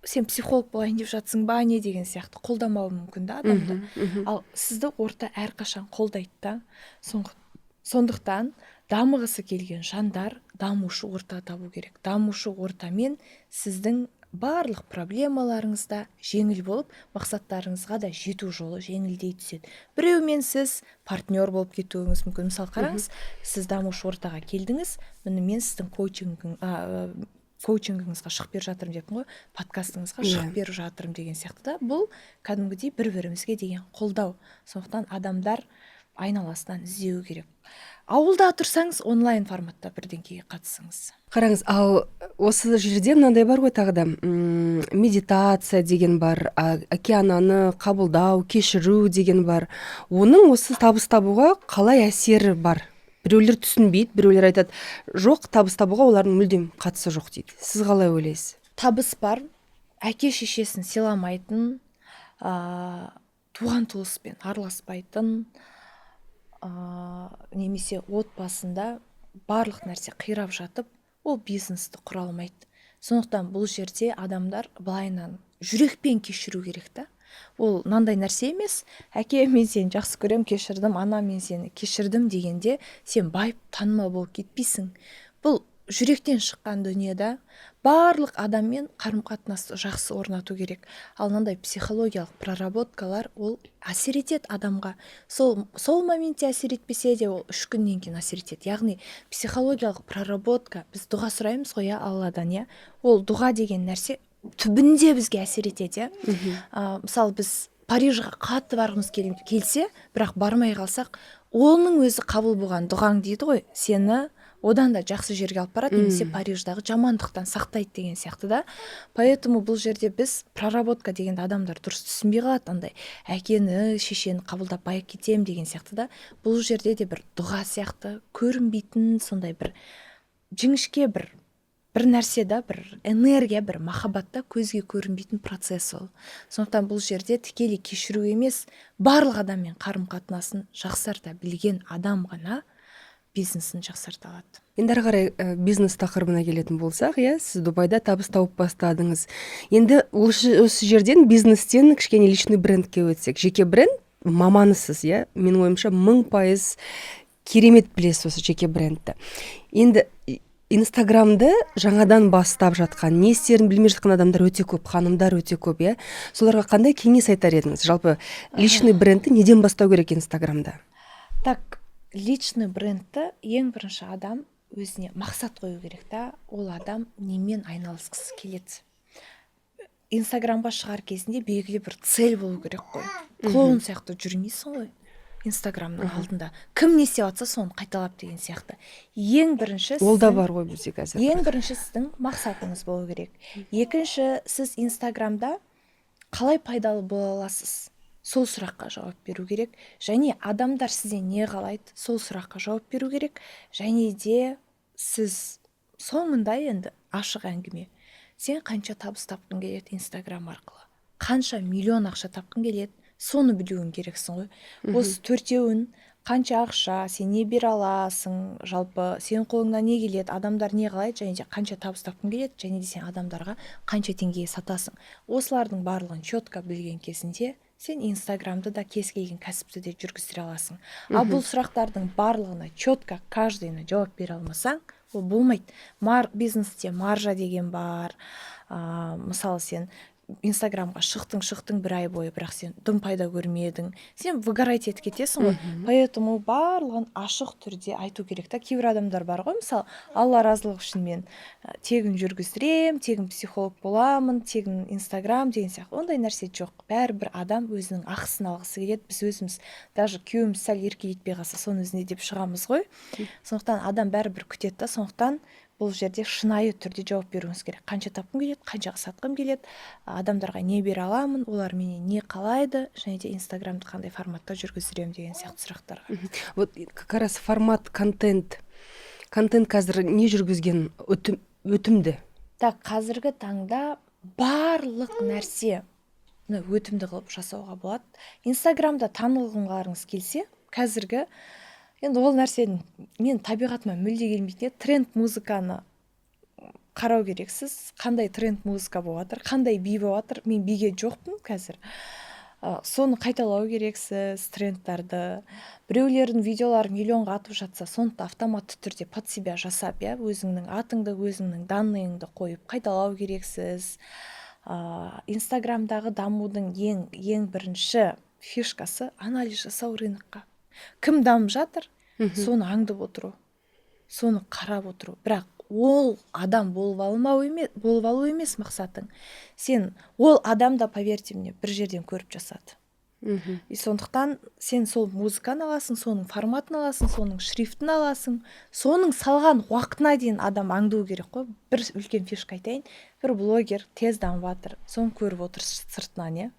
сен психолог болайын деп жатсың ба, не деген сияқты қолдамауы мүмкін да адамды. Ал сізді орта әрқашан қолдайды да. Сондықтан дамығысы келген жандар дамушы орта табу керек. Дамушы ортамен сіздің барлық проблемаларыңызда жеңіл болып, мақсаттарыңызға да жету жолы жеңілдей түседі. Біреумен сіз партнер болып кетуіңіз мүмкін. Мысалы қараңыз, сіз дамушы ортаға келдіңіз, мен сіздің коучингіңізға шығып беріп жатырмын деппін ғой, подкастыңызға шығып беріп жатырмын деген сияқты да. Бұл кәдімгідей бір-бірімізге деген қолдау. Сондықтан адамдар айналасынан іздеу керек. Ауылда тұрсаңыз онлайн форматта бірдеңкеге қатысыңыз. Қараңыз, ал осы жерде мынандай бар ғой тағы да, медитация деген бар, океананы қабылдау, кешіру деген бар. Оның осы табыс табуға қалай әсері бар? Біреулер түсінбейді, біреулер айтады, жоқ, табыс табуға олардың мүлдем қатысы жоқ дейді. Сіз қалай ойлайсыз? Табыс бар, әке шешесін сыйламайтын, туған туыспен араласпайтын, немесе отбасында барлық нәрсе қирап жатып, ол бизнесті құра алмайды. Сондықтан бұл жерде адамдар былайынан жүрекпен кешіру керек та. Ол мынандай нәрсе емес, әке мен сені жақсы көрем, кешірдім, ана мен сені кешірдім дегенде сен байып танымал болып кетпейсің. Бұл жүректен шыққан дүниеде барлық адаммен қарым-қатынасты жақсы орнату керек. Ал мынандай психологиялық проработкалар ол әсер етеді адамға. Сол моментте әсер етпесе де ол 3 күннен кейін әсер етеді. Яғни психологиялық проработка, біз дұға сұраймыз ғой Алладан, ол дұға деген нәрсе түбінде бізге әсер етеді. Мысалы біз Парижға қатты барғымыз келсе, бірақ бармай қалсақ, оның өзі қабыл болған дұғаң дейді ғой, сені одан да жақсы жерге алып барады, немесе Париждағы жамандықтан сақтайды деген сияқты да. Поэтому бұл жерде біз проработка дегенді адамдар дұрыс түсінбей қалады, андай әкені шешені қабылдап байып кетем деген сияқты да. Бұл жерде де бір дұға сияқты көрінбейтін сондай бір жіңішке бір нәрсе да, бір энергия, бір махаббатта көзге көрінбейтін процесс ол. Сондықтан бұл жерде тікелей кешіру емес, барлық адаммен қарым-қатынасын жақсарта білген адам ғана бизнесін жақсарта алады. Енді ары қарай бизнес тақырыбына келетін болсақ, сіз Дубайда табыс тауып бастадыңыз. Енді осы жерден бизнестен кішкене личный брендке өтсек. Жеке бренд маманысыз, менің ойымша 1000% керемет білесіз осы жеке брендті. Енді Инстаграмды жаңадан бастап жатқан, не істерін білмей жатқан адамдар өте көп, ханымдар өте көп, соларға қандай кеңес айтар едіңіз? Жалпы личный брендті неден бастау керек Инстаграмда? Так, личный брендті ең бірінші адам өзіне мақсат қою керек та, ол адам немен айналысқысы келеді. Инстаграмға шығар кезінде белгілі бір цель болу керек қой. Клоун сияқты жүрмейсің ғой Инстаграмның алдында. Кім не істеп жатса соны қайталап деген сияқты. Ең бірінші ол да бар ғой бізде қазір. Ең бірінші сіздің мақсатыңыз болу керек. Екінші, сіз Инстаграмда қалай пайдалы бола аласыз? Сол сұраққа жауап беру керек. Және адамдар сізден не қалайды? Сол сұраққа жауап беру керек. Және де сіз соңында енді ашық әңгіме. Сен қанша табыс тапқың келеді Инстаграм арқылы? Қанша миллион ақша тапқың келеді? Соны білуің керексің ғой. Осы төртеуін, қанша ақша, сен не бере аласың, жалпы сен қолыңнан не келеді, адамдар не қалайды, және де қанша табыс тапқың келеді, және де сен адамдарға қанша теңгеге сатасың. Осылардың барлығын четко білген кезінде сен Инстаграмды да кез келген кәсіпті де жүргіздіре аласың. Ал бұл сұрақтардың барлығына четко каждыйына жауап бере алмасаң, ол болмайды. Бизнесте маржа деген бар. Мысалы сен Инстаграмға шықтың бір ай бойы, бірақ сен дым пайда көрмедің, сен выгорать етіп кетесің ғой. Поэтому барлығын ашық түрде айту керек та. Кейбір адамдар бар ғой, мысалы, Алла разылығы үшін мен тегін жүргіздірем, тегін психолог боламын, тегін Инстаграм деген сияқты. Ондай нәрсе жоқ. Бәрібір адам өзінің ақысын алғысы келеді. Біз өзіміз даже күйеуіміз сәл еркелетпей қалса, соны өзіне деп шығамыз ғой. Сондықтан адам бәрібір күтеді да. Сондықтан бұл жерде шынайы түрде жауап беруіңіз керек. Қанша тапқым келеді, қаншаға сатқым келеді, адамдарға не бере аламын, олар менен не қалайды, және де Инстаграмды қандай форматта жүргіздіремін деген сияқты сұрақтарға. Вот как раз формат, контент қазір не жүргізген өтімді? Так, қазіргі таңда барлық нәрсе өтімді қылып жасауға болады. Инстаграмда танылғыларыңыз келсе, қазіргі енді ол нәрсенің мен табиғатыма мүлде келмейтін, тренд музыканы қарау керексіз. Қандай тренд музыка болып жатыр, қандай би болып жатыр. Мен биге жоқпын қазір. Соны қайталау керексіз, трендтарды. Біреулердің видеолары миллионға атып жатса, соны автоматты түрде под себя жасап, өзіңнің атыңды, өзіңнің данныйыңды қойып қайталау керексіз. Инстаграмдағы дамудың ең бірінші фишкасы анализ жасау рынокқа. Кім дамып жатыр, соны аңдып отыру, соны қарап отыру. Бірақ ол адам болып алу емес мақсатың. Сен ол адамда, поверьте мне, бір жерден көріп жасады. И сондықтан сен сол музыканы аласың, соның форматын аласың, соның шрифтін аласың, соның салған уақытына дейін адам аңдуы керек қой. Бір үлкен фишка айтайын, бір блогер тез дамып жатыр, соны көріп отыр сыртынан,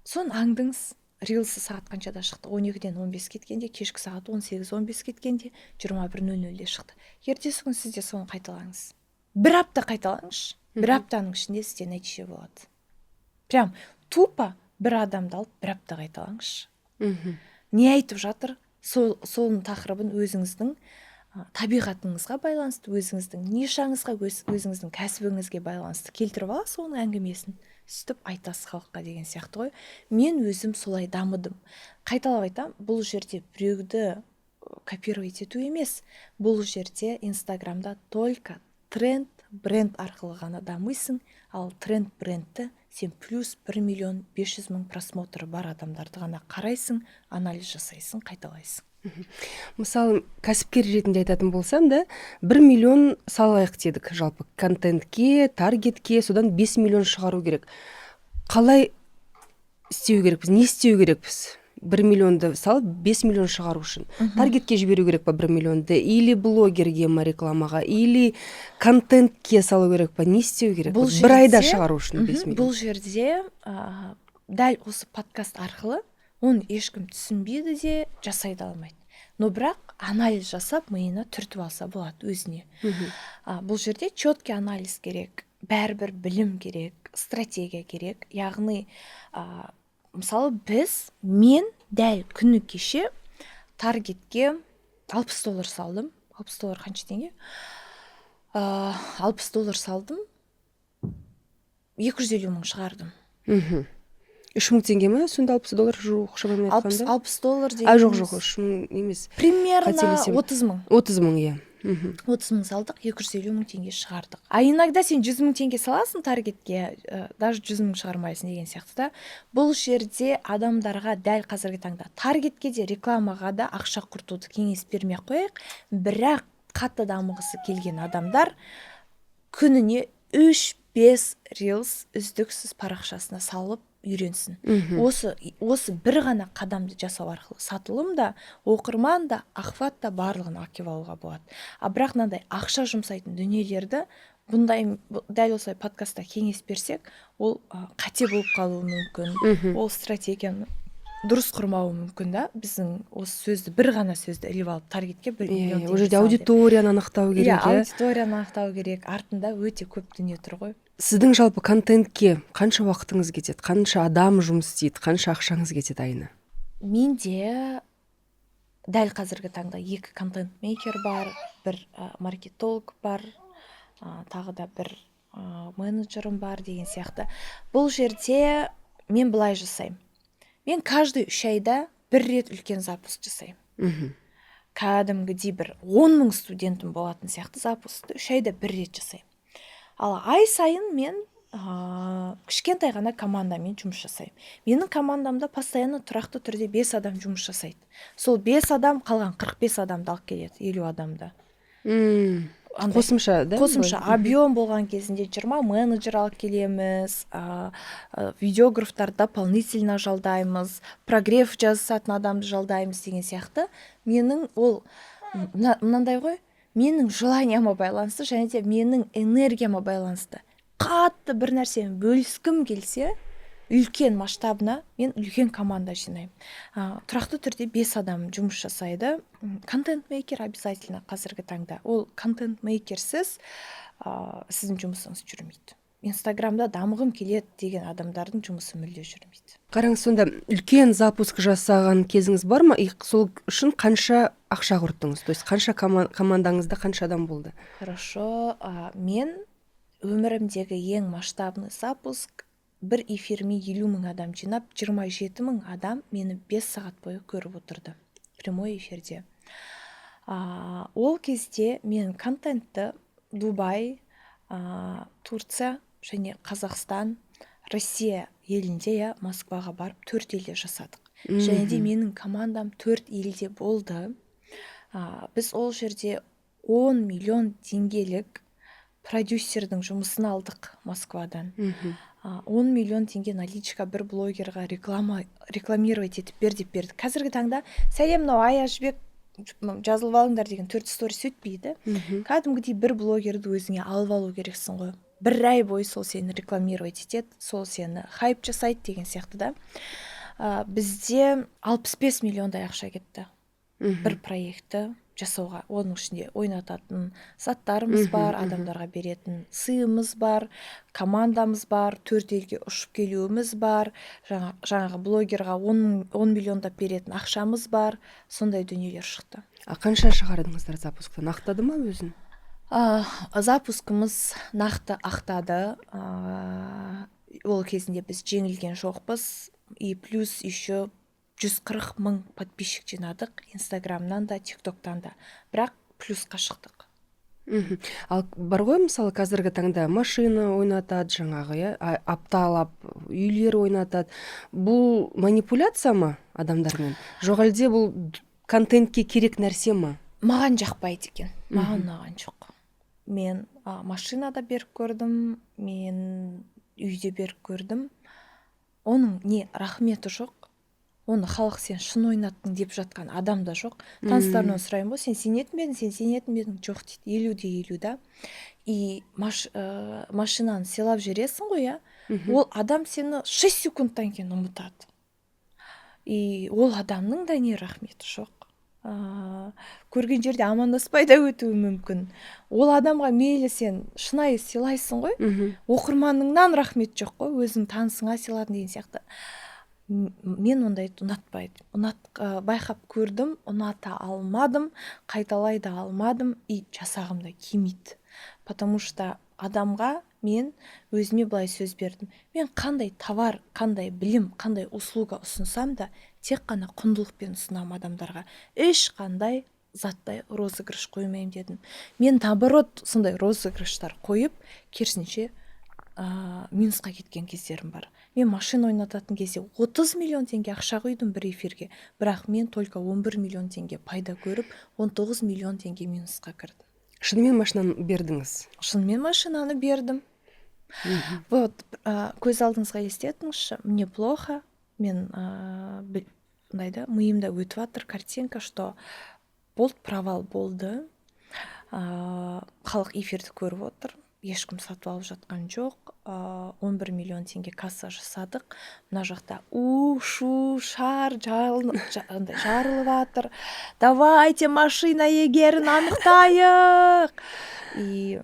соны аңдыңыз. Рилсы сағат қаншада шықты? 12-ден 15 кеткенде, кешкі сағат 18-15 кеткенде, 21:00-де шықты. Ертесі күн сізде соны қайталаңыз. Бір апта қайталаңыз. Бір аптаның ішінде сізде нәтиже болады. Прям тупо бір адамды алып, бір апта қайталаңыз. Не айтып жатыр? Соның тақырыбын өзіңіздің табиғатыңызға байланысты, өзіңіздің нишаңызға, өзіңіздің кәсібіңізге байланысты келтіріп аласыз оның әңгімесін. Сөйтіп айтасыз халыққа деген сияқты ғой. Мен өзім солай дамыдым. Қайталап айтам, бұл жерде біреуді копировать ету емес. Бұл жерде Инстаграмда только тренд, бренд арқылы ғана дамыйсың, ал тренд брендті сен плюс 1,500,000 просмотры бар адамдарды ғана қарайсың, анализ жасайсың, қайталайсың. Мысалы, кәсіпкер ретінде айтатын болсам да, 1 миллион салайық дедік, жалпы контентке, таргетке, содан 5 миллион шығару керек. Қалай істеу керекпіз? Не істеу керекпіз? 1 миллионды салып 5 миллион шығару үшін таргетке жіберу керек па 1 миллионды, или блогерге ма рекламаға, или контентке салу керек па, не істеу керек па? Бір айда шығару үшін 5 миллион. Бұл жерде дәл осы подкаст арқылы оны ешкім түсінбейді де, жасай да алмайды. Но бірақ анализ жасап миына түртіп алса болады өзіне. Бұл жерде четкий анализ керек, бәрібір білім керек, стратегия керек. Яғни мысалы мен дәл күні кеше таргетке $60 салдым. $60 қанша теңге? $60 салдым, 250 мың шығардым. 3 мың теңге ме? Сонда $60 жоқ, шамамен айтқанда? $60 деген. Жоқ, 3 мың емес. Примерно 30 мың. 30 мың, иә. 30 мың салдық, 250 мың теңге шығардық. Иногда сен 100 мың теңге саласың таргетке, даже 100 мың шығармайсың деген сияқты да. Бұл жерде адамдарға дәл қазіргі таңда таргетке де, рекламаға да ақша құртуды кеңес бермей қояйық. Бірақ қатты дамығысы келген адамдар күніне 3-5 рилс үздіксіз парақшасына салып үйренсін. Осы бір ғана қадамды жасау арқылы сатылым да, оқырман да, охват та барлығын акив алуға болады. Бірақ мынандай ақша жұмсайтын дүниелерді бұндай дәл осылай подкастта кеңес берсек, ол қате болып қалуы мүмкін. Ол стратегияны дұрыс құрмауы мүмкін да. Біздің осы сөзді, бір ғана сөзді іліп алып таргетке 1 миллион теңге. Ол жерде аудиторияны анықтау керек. Аудиторияны анықтау керек. Артында өте көп дүние тұр ғой. Сіздің жалпы контентке қанша уақытыңыз кетеді, қанша адам жұмыс істейді, қанша ақшаңыз кетеді айына? Менде дәл қазіргі таңда 2 контент-мейкер бар, 1 маркетолог бар, тағы да 1 менеджерім бар деген сияқты. Бұл жерде мен былай жасаймын. Мен каждый 3 айда 1 рет үлкен запуск жасаймын. Кәдімгідей 10 мың студентім болатын сияқты запусқты 3 айда 1 рет жасаймын. Ал ай сайын мен кішкентай ғана командамен жұмыс жасаймын. Менің командамда постоянно тұрақты түрде 5 адам жұмыс жасайды. Сол 5 адам қалған 45 адамды алып келеді, 50 адамды. Қосымша, да? Қосымша объем болған кезінде 20 менеджер алып келеміз, видеографтар дополнительно жалдаймыз, прогрев жазатын адамды жалдаймыз деген сияқты. Менің ол мынандай ғой, менің желанияма байланысты, және де менің энергияма байланысты. Қатты бір нәрсені бөліскім келсе, үлкен масштабына мен үлкен команда жинаймын. Тұрақты түрде 5 адам жұмыс жасайды. Контент-мейкер обязательно қазіргі таңда. Ол контент-мейкерсіз сіздің жұмысыңыз жүрмейді. Инстаграмда дамығым келеді деген адамдардың жұмысы мүлде жүрмейді. Қараңыз, сонда үлкен запуск жасаған кезіңіз бар ма? Сол үшін қанша ақша құрттыңыз? То есть қанша командаңызда қанша адам болды? Хорошо, мен өмірімдегі ең масштабный запуск, бір эфирме 50 мың адам жинап, 27 мың адам мені 5 сағат бойы көріп отырды. Прямой эфирде. Ол кезде мен контентті Дубай, Турция және Қазақстан, Россия елінде, Москваға барып 4 елде жасадық. Және де менің командам 4 елде болды. Біз ол жерде 10 миллион теңгелік продюсердің жұмысын алдық Москвадан. 10 миллион теңге наличка бір блогерға рекламировать етіп деп берді. Қазіргі таңда сәлем, мынау Ая Жібек жазылып алыңдар деген 4 сторис өтпейді. Кәдімгідей бір блогерді өзіңе алып алу керексің ғой. 1 ай бойы сол сені рекламировать етеді, сол сені хайп жасайды деген сияқты да. Бізде 65 миллиондай ақша кетті бір проектті жасауға. Оның ішінде ойнататын заттарымыз бар, адамдарға беретін сыйымыз бар, командамыз бар, 4 елге ұшып келуіміз бар, жаңағы блогерға 10 миллиондап беретін ақшамыз бар, сондай дүниелер шықты. Қанша шығардыңыздар запускта? Ақтады ма өзін? Запускымыз нақты ақтады. Ол кезінде біз жеңілген жоқпыз. И плюс еще 140 мың подписчик жинадық Инстаграмнан да, ТикТоктан да. Бірақ плюсқа шықтық. Ал бар ғой, мысалы, қазіргі таңда машина ойнатады, жаңағы, апталап үйлер ойнатады. Бұл манипуляция ма адамдармен? Жоқ әлде бұл контентке керек нәрсе ма? Маған жақпайды екен. Маған жоқ. Мен машинада беріп көрдім, мен үйде беріп көрдім. Оның не рахметі жоқ, оны халық сен шын ойнаттың деп жатқан адам да жоқ. Таныстарымнан сұраймын ғой, сен сенетін бе едің? Жоқ дейді. 50-50 да. И машинаны сыйлап жібересің ғой, иә. Ол адам сені 6 секундтан кейін ұмытады. И ол адамның да не рахметі жоқ. Көрген жерде амандаспай да өтуі мүмкін. Ол адамға мейлі сен шынайы сыйлайсың ғой, оқырманыңнан рахмет жоқ қой, өзің танысыңа сыйладың деген сияқты. Мен ондайды ұнатпайды. Байқап көрдім, ұната алмадым, қайталай да алмадым, и жасағым да келмейді. Потому что адамға мен өзіме былай сөз бердім. Мен қандай товар, қандай білім, қандай услуга ұсынсам да тек қана құндылықпен ұсынам адамдарға. Ешқандай заттай розыгрыш қоймаймын дедім. Мен наоборот сондай розыгрыштар қойып, керісінше минусқа кеткен кездерім бар. Мен машина ойнататын кезде 30 миллион теңге ақша құйдым бір эфирге, бірақ мен только 11 миллион теңге пайда көріп, 19 миллион теңге минусқа кірдім. Шынымен машинаны бердіңіз? Шынымен машинаны бердім. Вот, көз алдыңызға елестетіңізші, мне плохо, мен миымда өтіп жатыр картинка, что провал болды, халық эфирді көріп отыр, ешкім сатып алып жатқан жоқ, 11 миллион теңге касса жасадық, мына жақта шу шар жарылып жатыр, давайте машина егерін анықтайық. И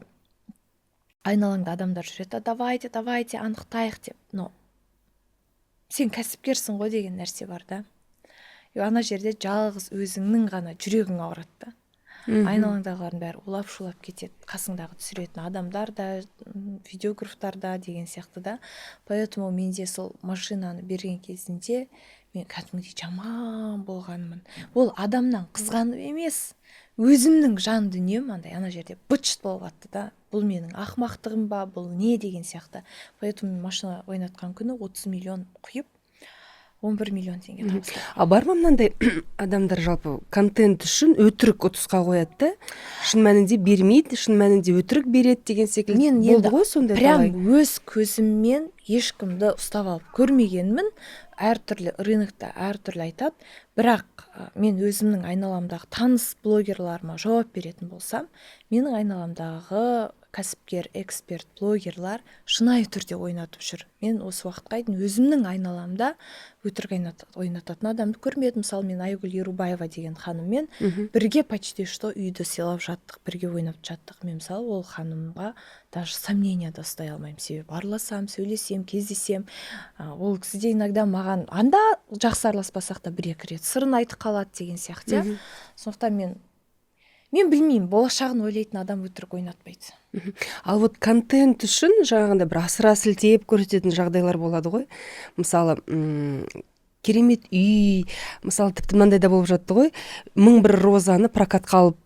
айналаңда адамдар жүреді, давайте анықтайық деп. Но сен кәсіпкерсің ғой деген нәрсе бар да. Ана жерде жалғыз өзіңнің ғана жүрегің ауырады да. Айналаңдағылардың бәрі улап-шулап кетеді. Қасыңдағы түсіретін адамдар да, видеографтар да деген сияқты да. Поэтому менде сол машинаны берген кезінде мен кәдімгідей жаман болғанмын. Ол адамнан қызғанып емес, өзімнің жан дүнием ана жерде быт-шыт болып жатты да. Бұл менің ақымақтығым ба, бұл не деген сияқты. Поэтому машина ойнатқан күні 30 миллион құйып 11 миллион теңге табыстадым. Бар ма мынандай адамдар жалпы контент үшін өтірік ұтысқа қояды да, шын мәнінде бермейді, шын мәнінде өтірік береді деген секілді болды ғой сондай талай. Прям өз көзіммен ешкімді ұстап алып көрмегенмін. Әртүрлі рынокта әртүрлі айтады, бірақ мен өзімнің айналамдағы таныс блогерларыма жауап беретін болсам, менің айналамдағы кәсіпкер, эксперт, блогерлар шынайы түрде ойнатып жүр. Мен осы уақытқа дейін өзімнің айналамда өтірік ойнататын адамды көрмедім. Мысалы, мен Айгүл Ерубаева деген ханыммен бірге почти что үйді сыйлап жаттық, бірге ойнап жаттық. Мен мысалы ол ханымға даже сомненияда ұстай алмаймын. Себебі араласам, сөйлесем, кездесем, ол кісі де иногда маған анда жақсы араласпасақ та бір-екі рет сырын айтып қалады деген сияқты. Сондықтан мен білмеймін, болашағын ойлайтын адам өтірік ойнатпайды. Ал вот контент үшін жаңағында бір асыра сілтеп көрсететін жағдайлар болады ғой. Мысалы, керемет үй, мысалы тіпті мынандай да болып жатты ғой, 1001 розаны прокатқа алып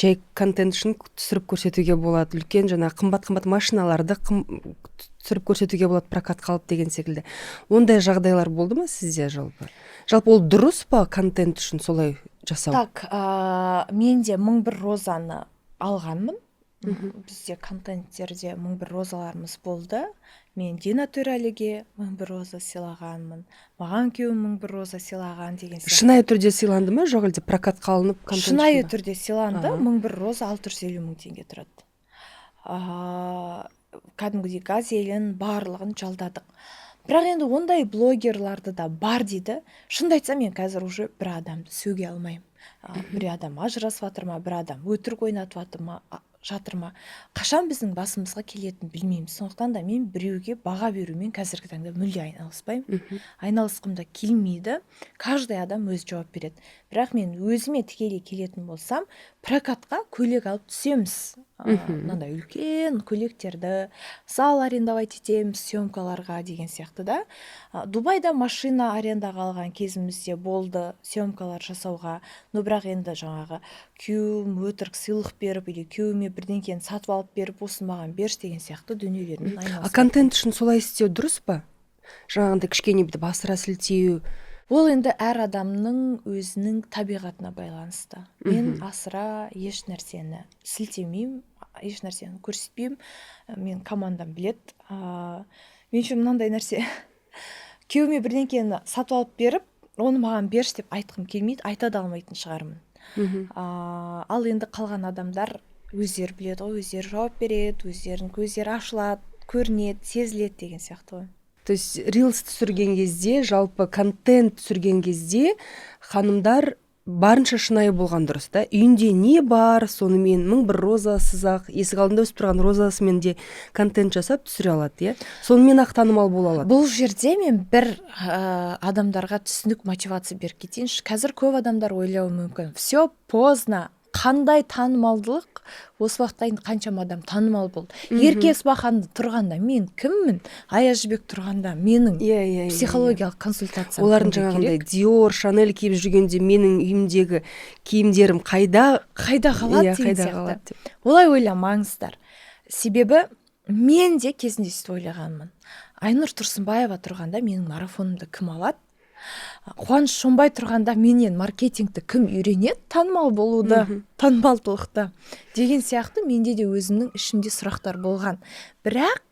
жай контент үшін түсіріп көрсетуге болады. Үлкен қымбат машиналарды түсіріп көрсетуге болады прокатқа алып деген секілді. Ондай жағдайлар болды ма сізде жалпы? Жалпы ол дұрыс па контент үшін солай жасау? Так, мен де 1001 розаны алғанмын. Бізде контенттерде 1001 розаларымыз болды. Мен Дина Төрәліге 1001 роза сыйлағанмын. Маған күйеуім 1001 роза сыйлаған деген сияқты. Шынайы түрде сыйланды ма, жоқ әлде прокатқа алынып контент? Шынайы түрде сыйланды. 1001 роза 650 мың теңге тұрады. Кәдімгідей газелін барлығын жалдадық. Бірақ енді ондай блогерларды да бар дейді. Шынды айтсам, мен қазір уже бір адамды сөге алмаймын. Бір адам ажырасып жатыр ма, бір адам өтірік ойнатып жатыр ма, қашан біздің басымызға келетінін білмейміз. Сондықтан да мен біреуге баға берумен қазіргі таңда мүлде айналыспаймын. Айналысқым да келмейді. Каждый адам өз жауап береді. Бірақ мен өзіме тікелей келетін болсам, прокатқа көйлек алып түсеміз. Мынандай үлкен көйлектерді зал арендовать етеміз съемкаларға деген сияқты да. Дубайда машина арендаға алған кезімізде болды съемкалар жасауға. Но бірақ енді жаңағы күйеуім өтірік сыйлық беріп, или күйеуіме бірдеңкені сатып алып беріп, осы маған берші деген сияқты дүниелермен айналысады. Контент үшін солай істеу дұрыс па? Жаңағындай кішкене бүйтіп асыра сілтеу. Ол енді әр адамның өзінің табиғатына байланысты. Мен асыра еш нәрсені сілтемеймін, еш нәрсені көрсетпеймін. Мен командам білет. Мен үшін мынандай нәрсе. Күйеуіме бірдеңкені сатып алып беріп, оны маған берші деп айтқым келмейді, айта да алмайтын шығармын. Ал енді қалған адамдар өздері біледі ғой, өздері жауап береді, өздерінің көздері ашылады, көрінеді, сезіледі деген сияқты ғой. То есть рилс түсірген кезде, жалпы контент түсірген кезде ханымдар барынша шынайы болған дұрыс, да? Үйінде не бар, сонымен 1001 розасыз-ақ, есік алдында өсіп тұрған розасымен де контент жасап түсіре алады, иә? Сонымен ақ танымал бола алады. Бұл жерде мен бір адамдарға түсінік мотивация беріп кетейінші. Қазір көп адамдар ойлауы мүмкін. Все поздно. Қандай танымалдылық, осы уақытқа дейін қаншама адам танымал болды. Ерке Есмаханды тұрғанда мен кіммін? Аяз Жібек тұрғанда менің психологиялық консультациям олардың жаңағындай Dior, Chanel киіп жүргенде менің үйімдегі киімдерім қайда қалады деген сияқты. Олай ойламаңыздар. Себебі мен де кезінде сөйтіп ойлағанмын. Айнұр Тұрсынбаева тұрғанда менің марафонымды кім алады? Қуаныш Шонбай тұрғанда менен маркетингті кім үйренеді? Танымал болуды, танымалдылықты деген сияқты менде де өзімнің ішімде сұрақтар болған. Бірақ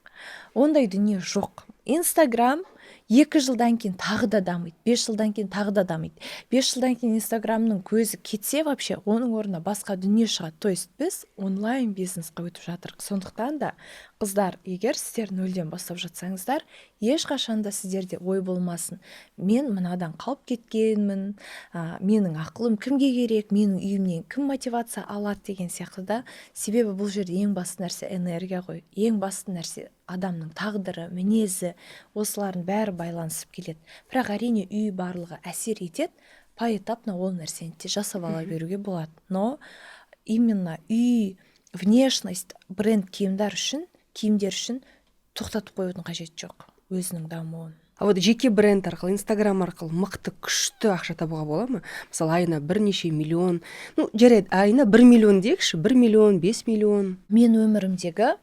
ондай дүние жоқ. Инстаграм 2 жылдан кейін тағы да дамиды, 5 жылдан кейін тағы да дамиды. 5 жылдан кейін Инстаграмның көзі кетсе вообще, оның орнына басқа дүние шығады. То есть біз онлайн бизнесқа өтіп жатырмыз. Сондықтан да қыздар, егер сіздер нөлден бастап жатсаңыздар, ешқашан да сіздерде ой болмасын. Мен мынадан қалып кеткенмін, менің ақылым кімге керек, менің үйімнен кім мотивация алады деген сияқты да. Себебі бұл жерде ең басты нәрсе энергия ғой. Ең басты нәрсе адамның тағдыры, мінезі, осылардың бәрі байланысып келеді. Бірақ әрине үй барлығы әсер етеді, поэтапно ол нәрсені де жасап ала беруге болады. Но именно үй, внешность, бренд киімдер үшін тоқтатып қоюдың қажеті жоқ, өзінің дамуын. А вот жеке бренд арқылы, Инстаграм арқылы мықты, күшті ақша табуға бола ма? Мысалы, айына бірнеше миллион, жарайды, айына 1 миллион дейікші, 1 миллион, 5 миллион. Мен өмірімдегі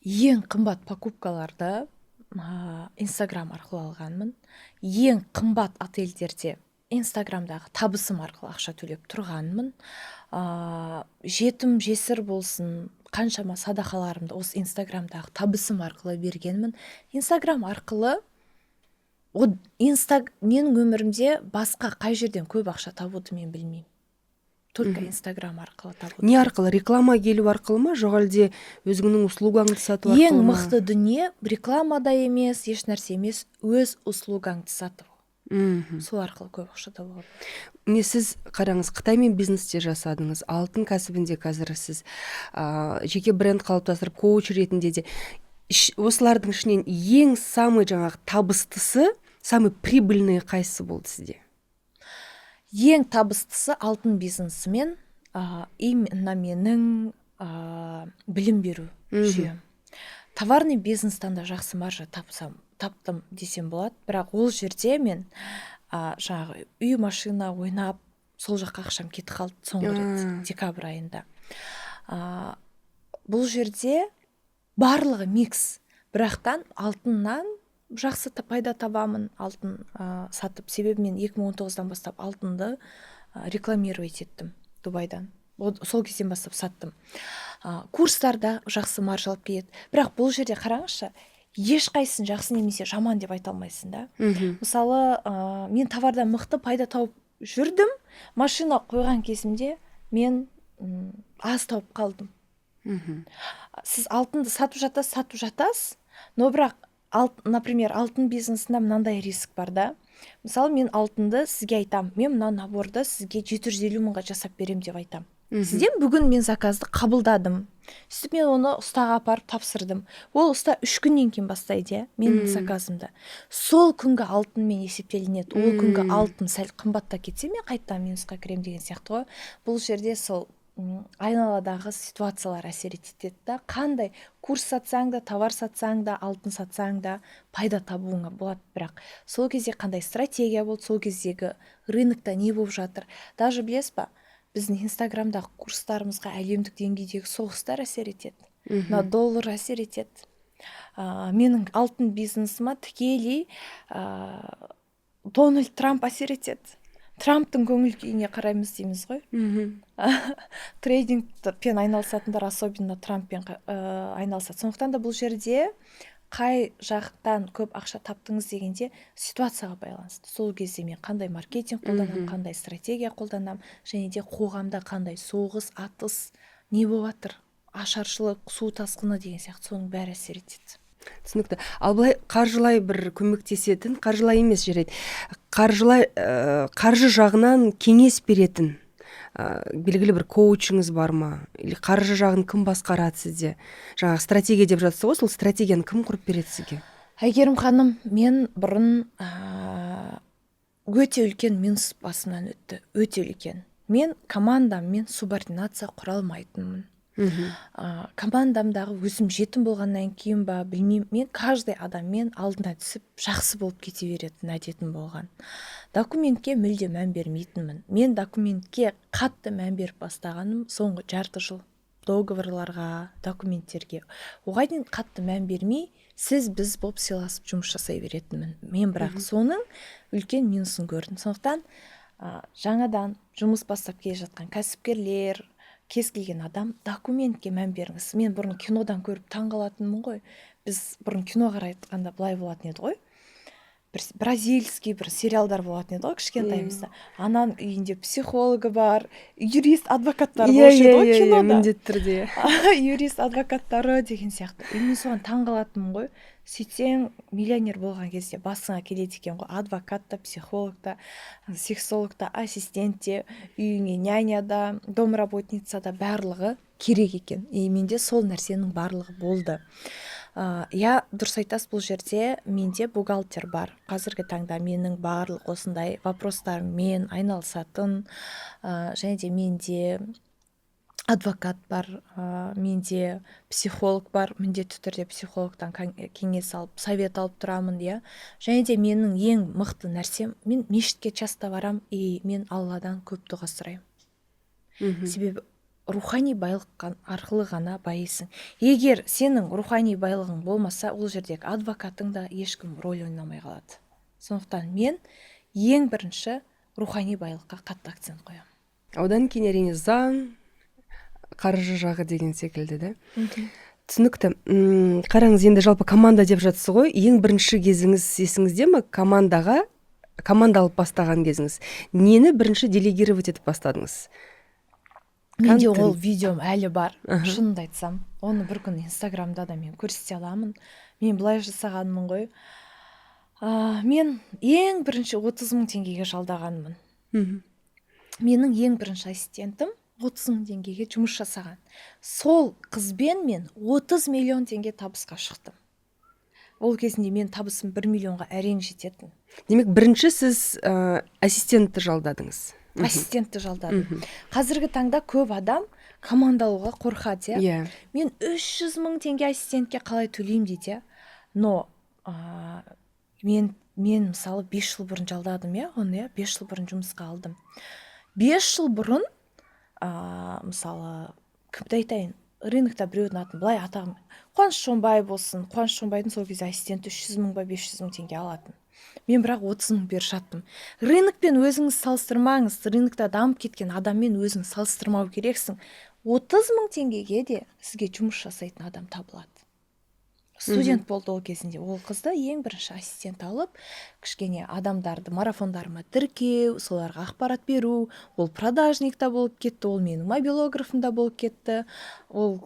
ең қымбат покупкаларды Инстаграм арқылы алғанмын. Ең қымбат отельдерде Инстаграмдағы табысым арқылы ақша төлеп тұрғанмын. Жетім жесір болсын, қаншама садақаларымды осы Инстаграмдағы табысым арқылы бергенмін. Инстаграм арқылы менің өмірімде басқа қай жерден көп ақша табуды мен білмеймін. Только Инстаграм арқылы табуды. Не арқылы? Реклама келу арқылы ма? Жоқ әлде өзіңнің услугаңды сату арқылы ма? Ең мықты дүние рекламада емес, еш нәрсе емес, өз услугаңды сатып. Сол арқылы көп ақша табуға. Сіз қараңыз, Қытаймен бизнесте жасадыңыз, алтын кәсібінде қазір сіз жеке бренд қалыптастырып, коуч ретінде де. Осылардың ішінен ең самый жаңағы табыстысы, самый прибыльный қайсысы болды сізде? Ең табыстысы алтын бизнесімен именно менің білім беру жүйем. Товарный бизнестан да жақсы маржа таптым десем болады, бірақ ол жерде мен жаңағы үй машина ойнап, сол жаққа ақшам кетіп қалды соңғы рет декабрь айында. Бұл жерде барлығы микс, бірақтан алтыннан жақсы пайда табамын, алтын сатып. Себебі мен 2019-дан бастап алтынды рекламировать еттім Дубайдан. Сол кезден бастап саттым. Курстарда жақсы маржалап келеді. Бірақ бұл жерде қараңызшы, ешқайсысын жақсы немесе жаман деп айта алмайсың да. Мысалы, мен товардан мықты пайда тауып жүрдім, машина қойған кезімде мен аз тауып қалдым. Сіз алтынды сатып жатасыз, но бірақ например, алтын бизнесінде мынандай риск бар да. Мысалы, мен алтынды сізге айтам, мен мына наборды сізге 750 мыңға жасап берем деп айтам. Сізден бүгін мен заказды қабылдадым. Сөйтіп мен оны ұстаға апарып тапсырдым. Ол ұста 3 күннен кейін бастайды, менің заказымды. Сол күнгі алтынмен есептелінеді. Ол күнгі алтын сәл қымбатта кетсе, мен қайтадан минусқа кірем деген сияқты ғой. Бұл жерде сол айналадағы ситуациялар әсер етеді да. Қандай курс сатсаң да, товар сатсаң да, алтын сатсаң да пайда табуыңа болады. Бірақ сол кезде қандай стратегия болды, сол кездегі рынокта не болып жатыр. Даже білесіз ба, біздің Инстаграмдағы курстарымызға әлемдік деңгейдегі соғыстар әсер етеді. На доллар әсер етеді. Менің алтын бизнесіма тікелей Дональд Трамп әсер етеді. Трамптың көңіл күйіне қараймыз дейміз ғой. Трейдингпен айналысатындар особенно Трамппен айналысады. Сондықтан да бұл жерде қай жақтан көп ақша таптыңыз дегенде ситуацияға байланысты. Сол кезде мен қандай маркетинг қолданамын, қандай стратегия қолданамын, және де қоғамда қандай соғыс, атыс, не болып жатыр, ашаршылық, су тасқыны деген сияқты, соның бәрі әсер етеді. Түсінікті. Ал былай қаржылай бір көмектесетін, қаржылай емес жарайды, қаржылай қаржы жағынан кеңес беретін белгілі бір коучыңыз бар ма? Или қаржы жағын кім басқарады сізде? Жаңағы стратегия деп жатсыз ғой, сол стратегияны кім құрып береді сізге? Әйгерім ханым, мен бұрын өте үлкен минус басымнан өтті, өте үлкен. Мен командаммен субординация құра алмайтынмын. Командамдағы өзім жетім болғаннан кейін ба білмеймін, мен каждый адаммен алдына түсіп жақсы болып кете беретін әдетім болған. Документке мүлде мән бермейтінмін. Мен документке қатты мән беріп бастағаным соңғы жарты жыл. Договорларға, документтерге. Оған дейін қатты мән бермей, сіз біз болып сыйласып жұмыс жасай беретінмін. Мен бірақ соның үлкен минусын көрдім. Сондықтан жаңадан жұмыс бастап келе жатқан кәсіпкерлер, кез келген адам документке мән беріңіз. Мен бұрын кинодан көріп таңғалатынмын ғой. Біз бұрын кино қарайтқанда былай болатын еді ғой. Бір бразильский бір сериалдар болатын еді ғой кішкентайымызда. Ананың үйінде психологы бар, юрист, адвокаттар болушы еді ғой кинода. Міндетті түрде. Юрист, адвокаттары деген сияқты. Мен соған таңғалатынмын ғой. Сөйтсең, миллионер болған кезде басыңа келеді екен ғой, адвокат та, психолог та, сексолог та, ассистент те, үйіңе няня да, домработница да барлығы керек екен. Менде сол нәрсенің барлығы болды. Дұрыс айтасыз, бұл жерде менде бухгалтер бар. Қазіргі таңда менің барлық осындай вопростармен айналысатын, және де менде адвокат бар, менде психолог бар, міндетті түрде психологтан кеңес алып, совет алып тұрамын, иә. Және де менің ең мықты нәрсем, мен мешітке часто барам, мен Алладан көп дұға сұраймын. Себебі рухани байлық арқылы ғана байисың. Егер сенің рухани байлығың болмаса, ол жердегі адвокатың да ешкім рөл ойнамай қалады. Сондықтан мен ең бірінші рухани байлыққа қатты акцент қоямын. Одан кейін әрине заң, қаржы жағы деген секілді, да? Түсінікті. Қараңыз, енді жалпы команда деп жатсыз ғой, ең бірінші кезіңіз есіңізде ме? Команда алып бастаған кезіңіз. Нені бірінші делегировать етіп бастадыңыз? Менде ол видеом әлі бар, шынымды айтсам. Оны бір күн Инстаграмда да мен көрсете аламын. Мен былай жасағанмын ғой. Мен ең бірінші 30 мың теңгеге жалдағанмын. Менің ең бірінші ассистентім 30 мың теңгеге жұмыс жасаған. Сол қызбен мен 30 миллион теңге табысқа шықтым. Ол кезінде мен табысым 1 миллионға әрең жететін. Демек, бірінші сіз ассистентті жалдадыңыз. Ассистентті жалдадым. Қазіргі таңда көп адам командалуға қорқады, иә. Мен 300 мың теңге ассистентке қалай төлеймін дейді. Но мен мысалы 5 жыл бұрын жалдадым, иә, оны 5 жыл бұрын жұмысқа алдым. 5 жыл бұрын мысалы, кімді айтайын, рынокта біреудің атын былай атағым, Қуаныш Шонбай болсын, Қуаныш Шонбайдың сол кезде ассистенті 300 мың ба 500 мың теңге алатын. Мен бірақ 30 мың беріп жаттым. Рынокпен өзіңіз салыстырмаңыз, рынокта дамып кеткен адаммен өзіңіз салыстырмау керексің. 30 мың теңгеге де сізге жұмыс жасайтын адам табылады. Студент болды ол кезінде. Ол қызды ең бірінші ассистент алып, кішкене адамдарды марафондарыма тіркеу, соларға ақпарат беру. Ол продажникта болып кетті, ол менің мобилографымда болып кетті. Ол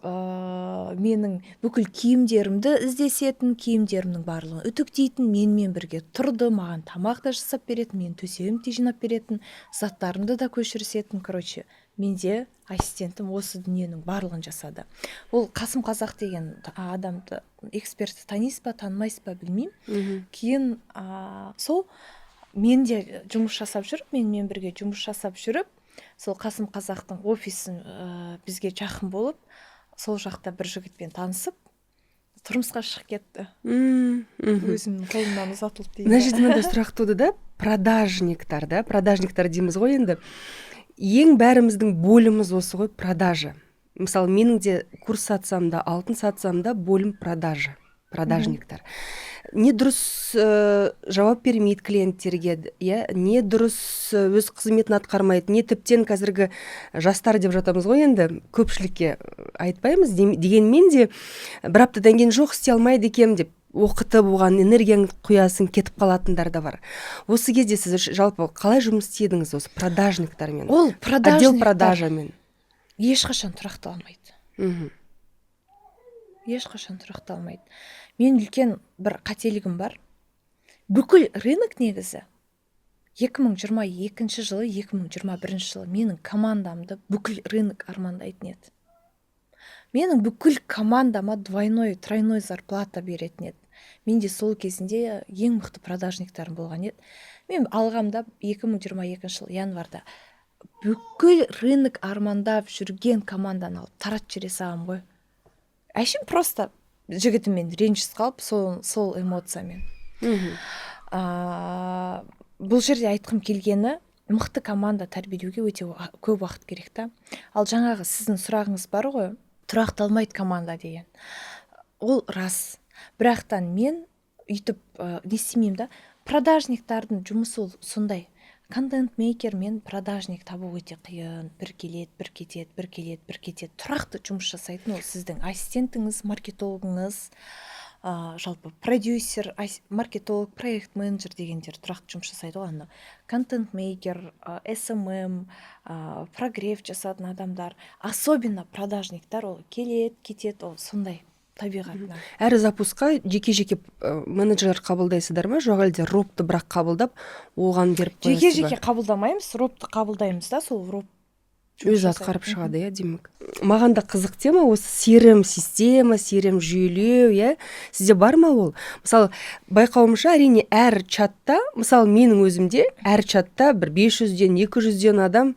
менің бүкіл киімдерімді іздесетін, киімдерімнің барлығын үтіктейтін, менімен бірге тұрды, маған тамақ та жасап беретін, мен төсегімді жинап беретін, заттарымды да көшірісетін. Короче, менде ассистентім осы дүниенің барлығын жасады. Ол Қасым Қазақ деген адамды, экспертті танисыз ба, танымайсыз ба білмеймін. Кейін сол мен де жұмыс жасап жүріп, менімен бірге жұмыс жасап жүріп, сол Қасым Қазақтың офисін бізге жақын болып, сол жақта бір жігітпен танысып, тұрмысқа шығып кетті. Өзімнің қолымнан ұзатылып дейді. Мына жерде мынандай сұрақ туды да, продажниктар дейміз ғой енді. Ең бәріміздің болымыз осы ғой, продажа. Мысалы, менің де курс сатсам да, алтын сатсам да, болым продажниктар. Не дұрыс жауап бермейді клиенттерге, не дұрыс өз қызметін атқармайды, не тіптен қазіргі жастар деп жатамыз ғой енді, көпшілікке айтпаймыз, дегенмен де бір аптадан кейін жоқ істей алмайды екем деп оқытып оған энергияңды құясың, кетіп қалатындар да бар. Осы кезде сіз жалпы қалай жұмыс істедіңіз осы продажниктармен? Ол отдел продажамен ешқашан тұрақталмайды. Ешқашан тұрақталмайды. Мен үлкен бір қателігім бар. Бүкіл рынок негізі 2022 жылы, 2021 жылы менің командамды бүкіл рынок армандайтын еді. Менің бүкіл командама двойной, тройной зарплата беретін еді. Менде сол кезінде ең мықты продажниктарым болған еді. Мен алғамда 2022 жыл январда бүкіл рынок армандап жүрген команданы алып тарат жүре салам ғой. Әшім просто жігітіммен ренжіс қалып сол эмоциямен. Бұл жерде айтқым келгені, мықты команда тәрбиелеуге өте көп уақыт керек та. Ал жаңағы сіздің сұрағыңыз бар ғой, тұрақталмайды команда деген. Ол рас. Бірақтан мен үйтіп не істемеймін да, продажниктардың жұмысы ол сондай. Контент-мейкер мен продажник табу өте қиын. Бір келеді, бір кетеді. Тұрақты жұмыс жасайтын ол сіздің ассистентіңіз, маркетологыңыз, жалпы продюсер, маркетолог, проект менеджер дегендер тұрақты жұмыс жасайды ғой. Контент-мейкер, SMM, прогрев жасатын адамдар, особенно продажниктар ол келеді, кетеді, ол сондай табиғатына. Әр запускқа жеке-жеке менеджер қабылдайсыздар ма, жоқ әлде ропты бірақ қабылдап оған беріп қойасыз ба? Жеке-жеке қабылдамаймыз, ропты қабылдаймыз да, сол роп өз атқарып шығады, демек. Маған да қызық тема осы CRM система, CRM жүйелеу, сізде бар ма ол? Мысалы, байқауымша әрине әр чатта, мысалы менің өзімде әр чатта бір 500-ден 200-ден адам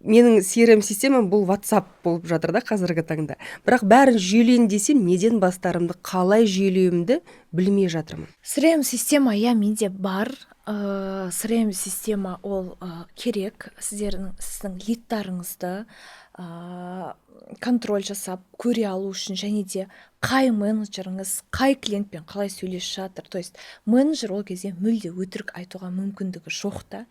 менің CRM системам бұл WhatsApp болып жатыр да қазіргі таңда. Бірақ бәрін жүйелейін десем, неден бастарымды, қалай жүйелеуімді білмей жатырмын. CRM система менде бар. CRM система ол керек. Сіздің лидтарыңызды контроль жасап көре алу үшін, және де қай менеджеріңіз қай клиентпен қалай сөйлесіп жатыр. То есть менеджер ол кезде мүлде өтірік айтуға мүмкіндігі жоқ та.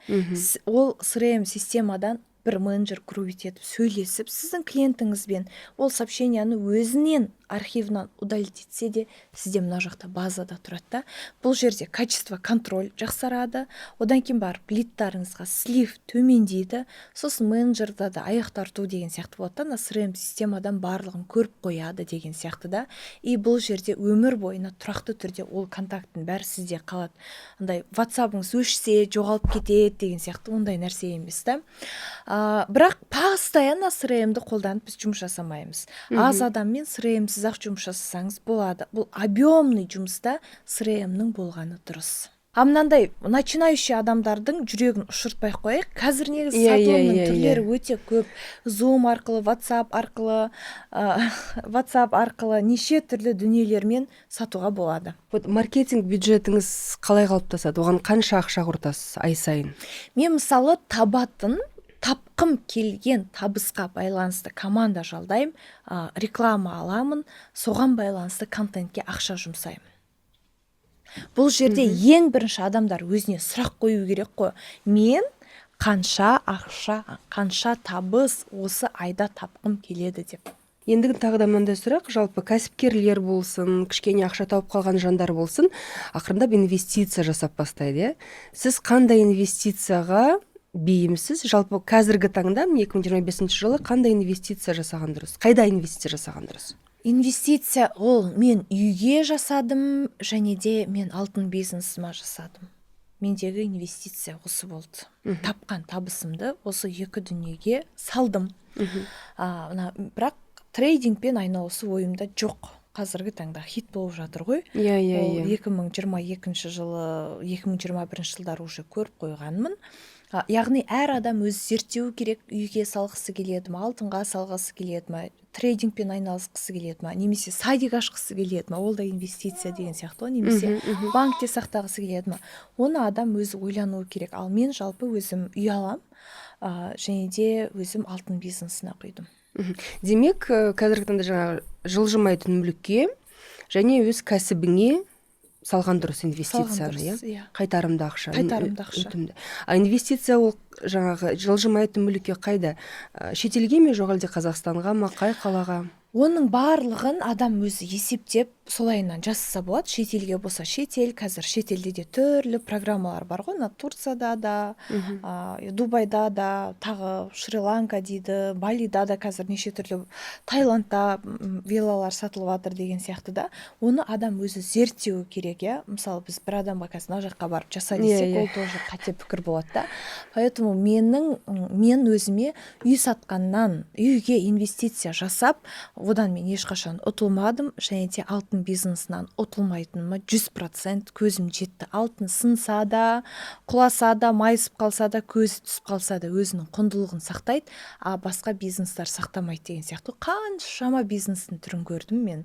Ол CRM системадан бір менеджер грубить етіп сөйлесіп, сіздің клиентіңізбен ол сообщенияны өзінен архивынан удалить етсе де, сізде мына жақта базада тұрады да. Бұл жерде качество контроль жақсарады, одан кейін барып лидтарыңызға слив төмендейді, сосын менеджерда да аяқ тарту деген сияқты болады да, CRM системадан барлығын көріп қояды деген сияқты да. И бұл жерде өмір бойына тұрақты түрде ол контакттың бәрі сізде қалады. Андай WhatsApp-ыңыз өшсе, жоғалып кетеді деген сияқты ондай нәрсе емес та. Бірақ постоянно CRM-ды қолданып біз жұмыс жасамаймыз. Аз адаммен CRM-сіз ақ жұмыс жасасаңыз болады. Бұл объемный жұмыста CRM-нің болғаны дұрыс. Мынандай начинающий адамдардың жүрегін ұшыртпай қояйық. Қазір негізі сатылымның түрлері өте көп. Zoom арқылы, WhatsApp арқылы неше түрлі дүниелермен сатуға болады. Маркетинг бюджетіңіз қалай қалыптасады? Оған қанша ақша құртасыз ай сайын? Мен мысалы тапқым келген табысқа байланысты команда жалдаймын, реклама аламын, соған байланысты контентке ақша жұмсаймын. Бұл жерде ең бірінші адамдар өзіне сұрақ қою керек қой. Мен қанша ақша, қанша табыс осы айда тапқым келеді деп. Ендігі тағы да мынандай сұрақ, жалпы кәсіпкерлер болсын, кішкене ақша тауып қалған жандар болсын, ақырындап инвестиция жасап бастайды. Сіз қандай инвестицияға бейімсіз? Жалпы қазіргі таңда 2025 жылы қандай инвестиция жасаған дұрыс? Қайда инвестиция жасаған дұрыс? Инвестиция ол мен үйге жасадым, және де мен алтын бизнесіме жасадым. Мендегі инвестиция осы болды. Тапқан табысымды осы екі дүниеге салдым. Бірақ трейдингпен айналысу ойымда жоқ. Қазіргі таңда хит болып жатыр ғой. Ол 2022 жылы, 2021 жылдар уже көріп қойғанмын. Яғни әр адам өз зерттеу керек, үйге салғысы келеді ма, алтынға салғысы келеді ма, трейдингпен айналысқысы келеді ма, немесе садик ашқысы келеді ма, ол да инвестиция деген сияқты ғой, немесе банкте сақтағысы келеді ма. Оны адам өзі ойлануы керек. Ал мен жалпы өзім үй алам, және де өзім алтын бизнесіне құйдым. Демек, қазіргі таңда жаңағы жылжымайтын мүлікке және өз кәсібіңе салған дұрыс инвестицияны, қайтарымды ақша. Инвестиция ол жаңағы жылжымайтын мүлікке қайда? Шетелге ме, жоқ әлде Қазақстанға ма, қай қалаға? Оның барлығын адам өзі есептеп солайынан жасаса болады. Шетелге болса шетел, қазір шетелде де түрлі программалар бар ғой, Турцияда да, Дубайда да, тағы Шри-Ланка дейді, Балида да қазір неше түрлі, Таиландта виллалар сатылып жатыр деген сияқты да. Оны адам өзі зерттеуі керек, иә. Мысалы біз бір адамға қазір мына жаққа барып жаса десек, ол тоже қате пікір болады да. Поэтому мен өзіме үй сатқаннан үйге инвестиция жасап, одан мен ешқашан ұтылмадым, және де алтын бизнесінен ұтылмайтыныма 100% көзім жетті. Алтын сынса да, құласа да, майысып қалса да, көзі түсіп қалса да өзінің құндылығын сақтайды, а басқа бизнестер сақтамайды деген сияқты. Қаншама бизнестің түрін көрдім мен.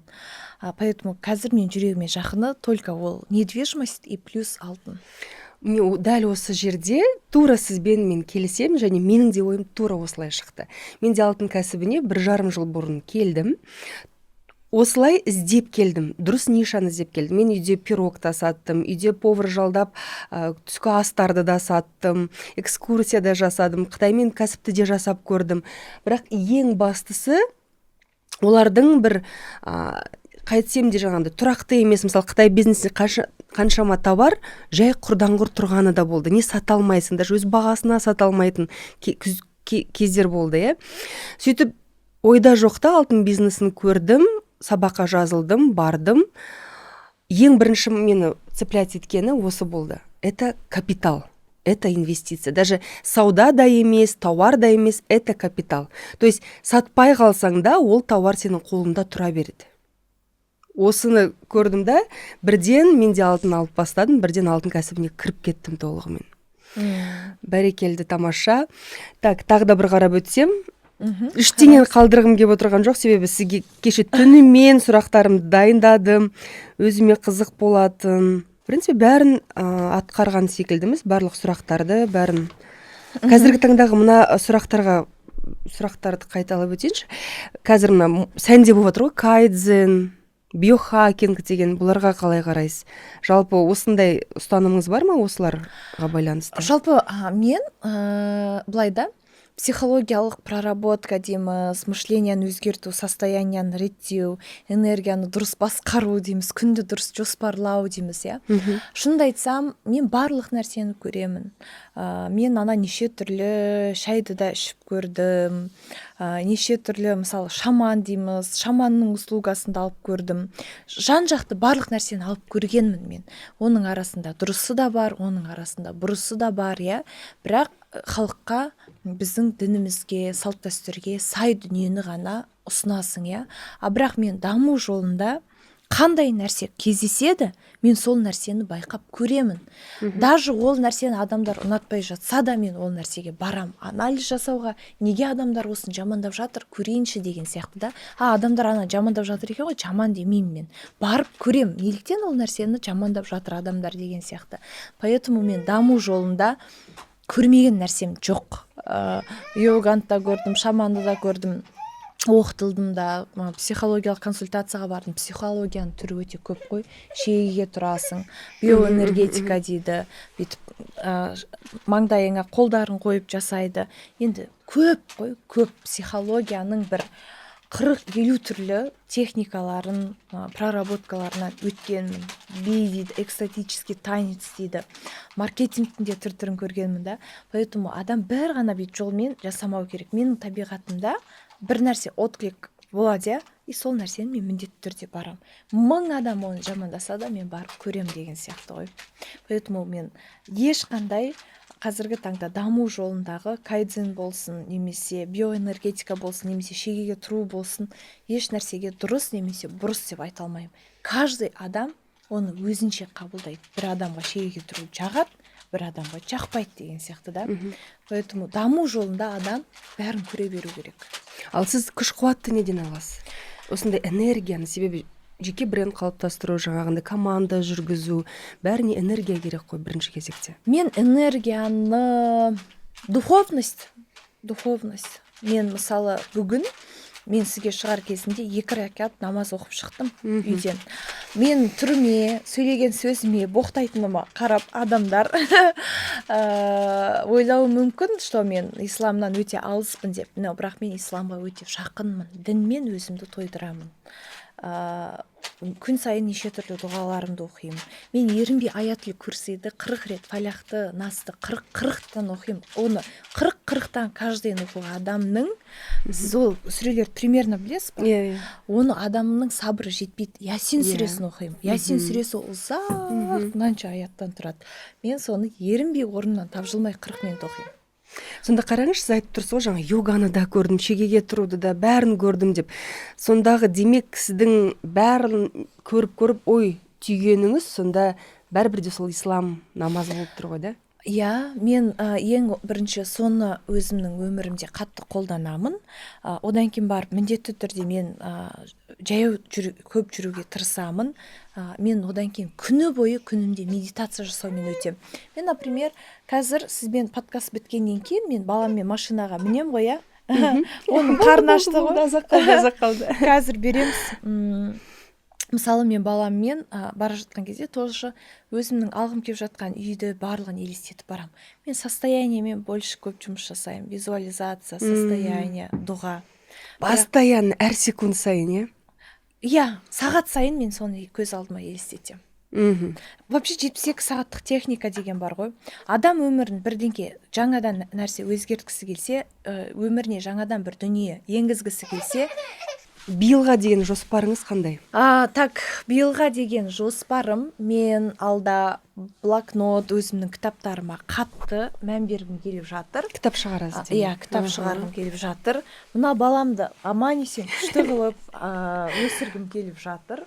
Поэтому қазір мен жүрегіме жақыны только ол недвижимость и плюс алтын. Дәл осы жерде тура сізбен мен келісемін, және менің де ойым тура осылай шықты. Мен де алтын кәсібіне 1,5 жыл бұрын келдім. Осылай іздеп келдім, дұрыс нишаны іздеп келдім. Мен үйде пирог та саттым, үйде повар жалдап, түскі астарды да саттым, экскурсия да жасадым, Қытаймен кәсіпті де жасап көрдім. Бірақ ең бастысы олардың бір қайтсем де жаңағындай тұрақты емес. Мысалы, Қытай бизнесінде қаншама товар жай құрдан-құр тұрғаны да болды. Не сата алмайсың, даже өз бағасына сата алмайтын кездер болды, иә. Сөйтіп ойда жоқта алтын бизнесін көрдім, сабаққа жазылдым, бардым. Ең бірінші мені цеплять еткені осы болды. Это капитал. Это инвестиция. Даже сауда да емес, тауар да емес, это капитал. То есть сатпай қалсаң да, ол тауар сенің қолында тұра береді. Осыны көрдім да, бірден мен де алтын алып бастадым, бірден алтын кәсібіне кіріп кеттім толығымен. Бәрекелді, тамаша. Так, тағы да бір қарап өтсем, ештеңені қалдырғым келіп отырған жоқ, себебі сізге кеше түнімен сұрақтарымды дайындадым, өзіме қызық болатын. В принципе, бәрін атқарған секілдіміз, барлық сұрақтарды, бәрін. Қазіргі таңдағы мына сұрақтарды қайталап өтейінші. Қазір мына сәнде болып отыр ғой, кайдзен, биохакинг деген, бұларға қалай қарайсыз? Жалпы осындай ұстанымыңыз бар ма осыларға байланысты? Жалпы мен былай да, психологиялық проработка дейміз, мышлениені өзгерту, состоянияны реттеу, энергияны дұрыс басқару дейміз, күнді дұрыс жоспарлау дейміз, иә. Шынымды айтсам, мен барлық нәрсені көремін. Мен неше түрлі шайды да ішіп көрдім, неше түрлі, мысалы, шаман дейміз, шаманның услугасын да алып көрдім. Жан-жақты барлық нәрсені алып көргенмін мен. Оның арасында дұрысы да бар, оның арасында бұрысы да бар, иә. Бірақ халыққа, біздің дінімізге, салт дәстүрге сай дүниені ғана ұсынасың, иә. Бірақ мен даму жолында қандай нәрсе кездеседі, мен сол нәрсені байқап көремін. Даже ол нәрсені адамдар ұнатпай жатса да, мен ол нәрсеге барам. Анализ жасауға, неге адамдар осын жамандап жатыр, көрейінші деген сияқты да. Адамдар ана жамандап жатыр екен ғой, жаман демеймін мен. Барып көрем, неліктен ол нәрсені жамандап жатыр адамдар деген сияқты. Поэтому мен даму жолында көрмеген нәрсем жоқ. Йоганды да көрдім, шаманды да көрдім, оқытылдым да, психологиялық консультацияға бардым. Психологияның түрі өте көп қой. Шегеге тұрасың, биоэнергетика дейді, маңдайыңа қолдарын қойып жасайды. Енді көп қой, көп психологияның бір 40-50 түрлі техникаларын, проработкаларынан өткенмін. Би дейді, экстатический танец дейді. Маркетингтің де түрін көргенмін да. Поэтому адам бір ғана бет жолмен жасамау керек. Менің табиғатымда бір нәрсе отклик болады, иә, и сол нәрсені мен міндетті түрде барам. 1000 адам оны жамандаса да, мен барып көрем деген сияқты ғой. Поэтому мен ешқандай қазіргі таңда даму жолындағы кайдзен болсын, немесе биоэнергетика болсын, немесе шегеге тұру болсын, еш нәрсеге дұрыс немесе бұрыс деп айта алмаймын. Каждый адам оны өзінше қабылдайды. Бір адамға шегеге тұру жағады, бір адамға жақпайды деген сияқты да. Поэтому даму жолында адам бәрін көре беру керек. Ал сіз күш қуатты неден аласыз? Осындай энергияны, себебі жеке бренд қалыптастыру, жаңағындай команда жүргізу, бәріне энергия керек қой бірінші кезекте. Мен энергияны духовность. Мен мысалы бүгін мен сізге шығар кезінде 2 рәкат намаз оқып шықтым үйден. Мен түріме, сөйлеген сөзіме, боқтайтыныма қарап адамдар ойлауы мүмкін, что мен исламнан өте алыспын деп. Бірақ мен исламға өте жақынмын. Дінмен өзімді тойдырамын. Күн сайын неше түрлі дұғаларымды оқимын. Мен ерінбей аятыл күрсиді 40 рет, фаляхты, насты 40-40-тан оқимын. Оны 40-40-тан каждыйын оқуға адамның, сіз ол сүрелерді примерно білесіз ба? Оны адамның сабыры жетпейді. Ясин сүресін оқимын. Ясин сүресі ұзақ мынанша аяттан тұрады. Мен соны ерінбей орнымнан тапжылмай 40 минут оқимын. Сонда қараңыз, сіз айтып тұрсыз ғой, жаңа йоганы да көрдім, шегеге тұруды да бәрін көрдім деп. Сондағы демек сіздің бәрін көріп, ой түйгеніңіз сонда бәрібір де сол ислам намазы болып тұр ғой, да? Иә, мен ең бірінші соны өзімнің өмірімде қатты қолданамын. Одан кейін барып міндетті түрде мен жаяу көп жүруге тырысамын. Мен одан кейін күні бойы күнімде медитация жасаумен өтем. Мен, например, қазір сізбен подкаст біткеннен кейін мен баламмен машинаға мінем ғой, иә. Оның қарны ашты ғой. Азақ қалды. Қазір береміз. Мысалы, мен баламмен бара жатқан кезде тоже өзімнің алғым келіп жатқан үйді барлығын елестетіп барам. Мен состояниемен больше көп жұмыс жасаймын. Визуализация, состояние, дұға. Постоянно, әр секунд сайын, иә? Иә, сағат сайын мен соны көз алдыма елестетем. Вообще 72 сағаттық техника деген бар ғой. Адам өмірін бірдеңке жаңадан нәрсе өзгерткісі келсе, өміріне жаңадан бір дүние енгізгісі келсе, биылға деген жоспарыңыз қандай? Биылға деген жоспарым, мен алда блокнот, өзімнің кітаптарыма қатты мән бергім келіп жатыр. Кітап шығарасыз? Иә, кітап шығарғым келіп жатыр. Мына баламды аман есен күшті қылып өсіргім келіп жатыр.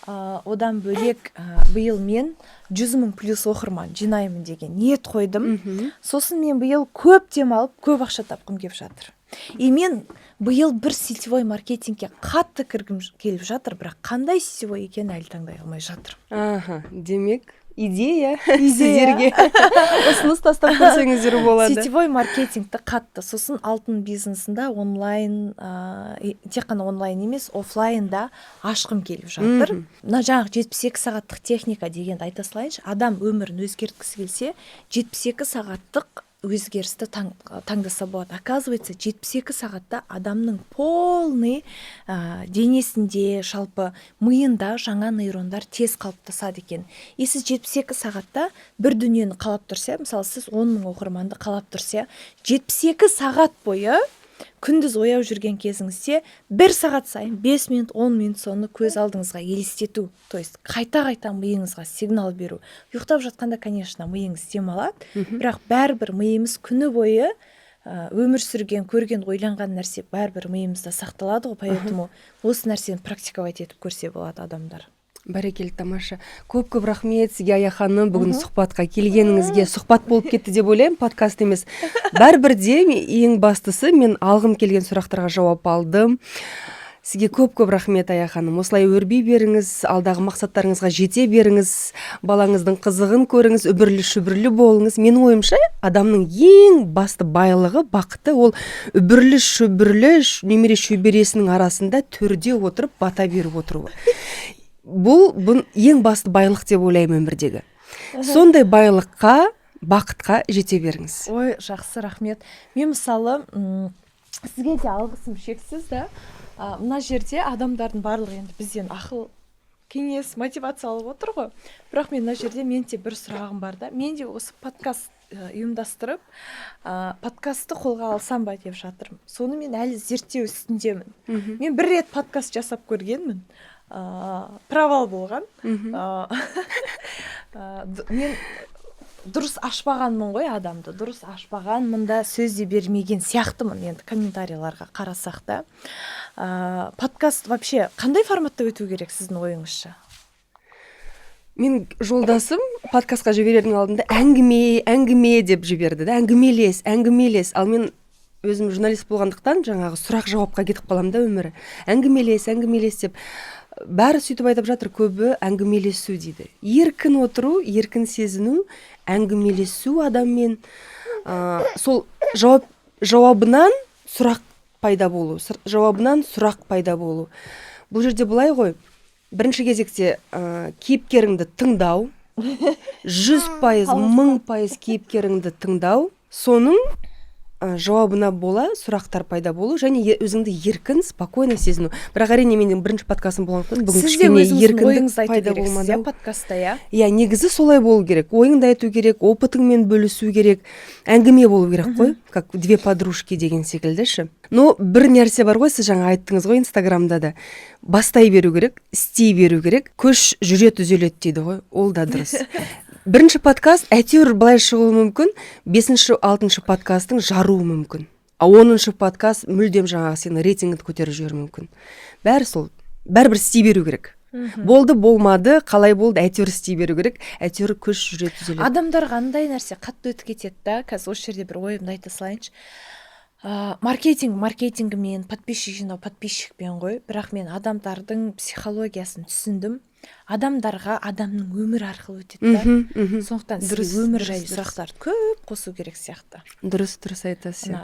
Одан бөлек биыл мен 100 000 плюс оқырман жинаймын деген ниет қойдым. Сосын мен биыл көп демалып, көп ақша тапқым келіп жатыр. И мен биыл бір сетевой маркетингке қатты кіргім келіп жатыр, бірақ қандай сетевой екенін әлі таңдай алмай жатыр. Демек, идея сіздерге ұсыныс тастап көрсеңіздер болады. Сетевой маркетингті қатты, сосын алтын бизнесінде онлайн, тек қана онлайн емес, офлайнда ашқым келіп жатыр. Мына жаңағы 72 сағаттық техника дегенді айта салайыншы. Адам өмірін өзгерткісі келсе, 72 сағаттық өзгерісті таңдаса болады. Оказывается, 72 сағатта адамның полный денесінде, жалпы миында жаңа нейрондар тез қалыптасады екен. И сіз 72 сағатта бір дүниені қалап тұрса, мысалы сіз 10 000 оқырманды қалап тұрса, 72 сағат бойы күндіз ояу жүрген кезіңізде 1 сағат сайын 5 минут, 10 минут соны көз алдыңызға елестету. То есть қайта-қайта миыңызға сигнал беру. Ұйықтап жатқанда, конечно, миыңыз демалады, бірақ бәрібір миымыз күні бойы өмір сүрген, көрген, ойланған нәрсе бәрібір миымызда сақталады ғой, поэтому осы нәрсені практиковать етіп көрсе болады адамдар. Бәрекелді, тамаша. Көп рахмет сізге, Ая ханым, бүгін сұхбатқа келгеніңізге. Сұхбат болып кетті деп ойлаймын, подкаст емес. Бәрібірде ең бастысы мен алғым келген сұрақтарға жауап алдым. Сізге көп рахмет, Ая ханым. Осылай өрбей беріңіз, алдағы мақсаттарыңызға жете беріңіз, балаңыздың қызығын көріңіз, үбірлі-шүбірлі болыңыз. Менің ойымша, адамның ең басты байлығы, бақыты, ол үбірлі-шүбірлі немере шөбересінің арасында төрде отырып, бата беріп отыруы. Бұл ең басты байлық деп ойлаймын өмірдегі. Сондай байлыққа, бақытқа жете беріңіз. Ой, жақсы, рахмет. Мен мысалы, сізге де алғысым шексіз, да. Мына жерде адамдардың барлығы енді бізден ақыл, кеңес, мотивация алып отыр ғой. Бірақ мен мына жерде менде бір сұрағым бар да. Мен де осы подкаст ұйымдастырып, подкастты қолға алсам ба деп жатырмын. Соны мен әлі зерттеу үстіндемін. Мен бір рет подкаст жасап көргенмін. Провал болған. Мен дұрыс ашпағанмын ғой адамды, дұрыс ашпағанмын да, сөз де бермеген сияқтымын, енді комментарийларға қарасақ та. Подкаст вообще қандай форматта өту керек сіздің ойыңызша? Мен жолдасым подкастқа жіберердің алдында әңгіме деп жіберді. Әңгімелес. Ал мен өзім журналист болғандықтан жаңағы сұрақ жауапқа кетіп қалам да өмірі. Әңгімелес деп. Бәрі сөйтіп айтып жатыр, көбі әңгімелесу дейді. Еркін отыру, еркін сезіну, әңгімелесу адаммен. Сол жауабынан сұрақ пайда болу, жауабынан сұрақ пайда болу. Бұл жерде былай ғой, бірінші кезекте кейіпкеріңді тыңдау, 100%, 1000% кейіпкеріңді тыңдау, соның жауабына бола сұрақтар пайда болу және өзіңді еркін, спокойно сезіну. Бірақ әрине менің бірінші подкастым болғандықтан бүгін кішкене еркіндік пайда болмады. Подкастта, иә? Иә, негізі солай болу керек. Ойыңды айту керек, опытыңмен бөлісу керек, әңгіме болу керек қой, как две подружки деген секілді ше. Но бір нәрсе бар ғой, сіз жаңа айттыңыз ғой Инстаграмда да. Бастай беру керек, істей беру керек, көш жүре түзеледі дейді ғой, ол да дұрыс. Бірінші подкаст әйтеуір былай шығуы мүмкін, 5-6 подкасттың жаруы мүмкін. А 10-шы подкаст мүлдем жаңағы сені рейтингіңді көтеріп жіберуі мүмкін. Бәрібір істей беру керек. Болды, болмады, қалай болды, әйтеуір істей беру керек, әйтеуір көш жүре түзеледі. Адамдар қандай нәрсе қатты өтіп кетеді да, қазір осы жерде бір ойымды айта салайыншы. Маркетингімен, подписчик жинау подписчикпен ғой, бірақ мен адамдардың психологиясын түсіндім. Адамдарға адамның өмір арқылы өтеді да. Сондықтан сізге өмір жайлы сұрақтарды көп қосу керек сияқты. Дұрыс айтасың.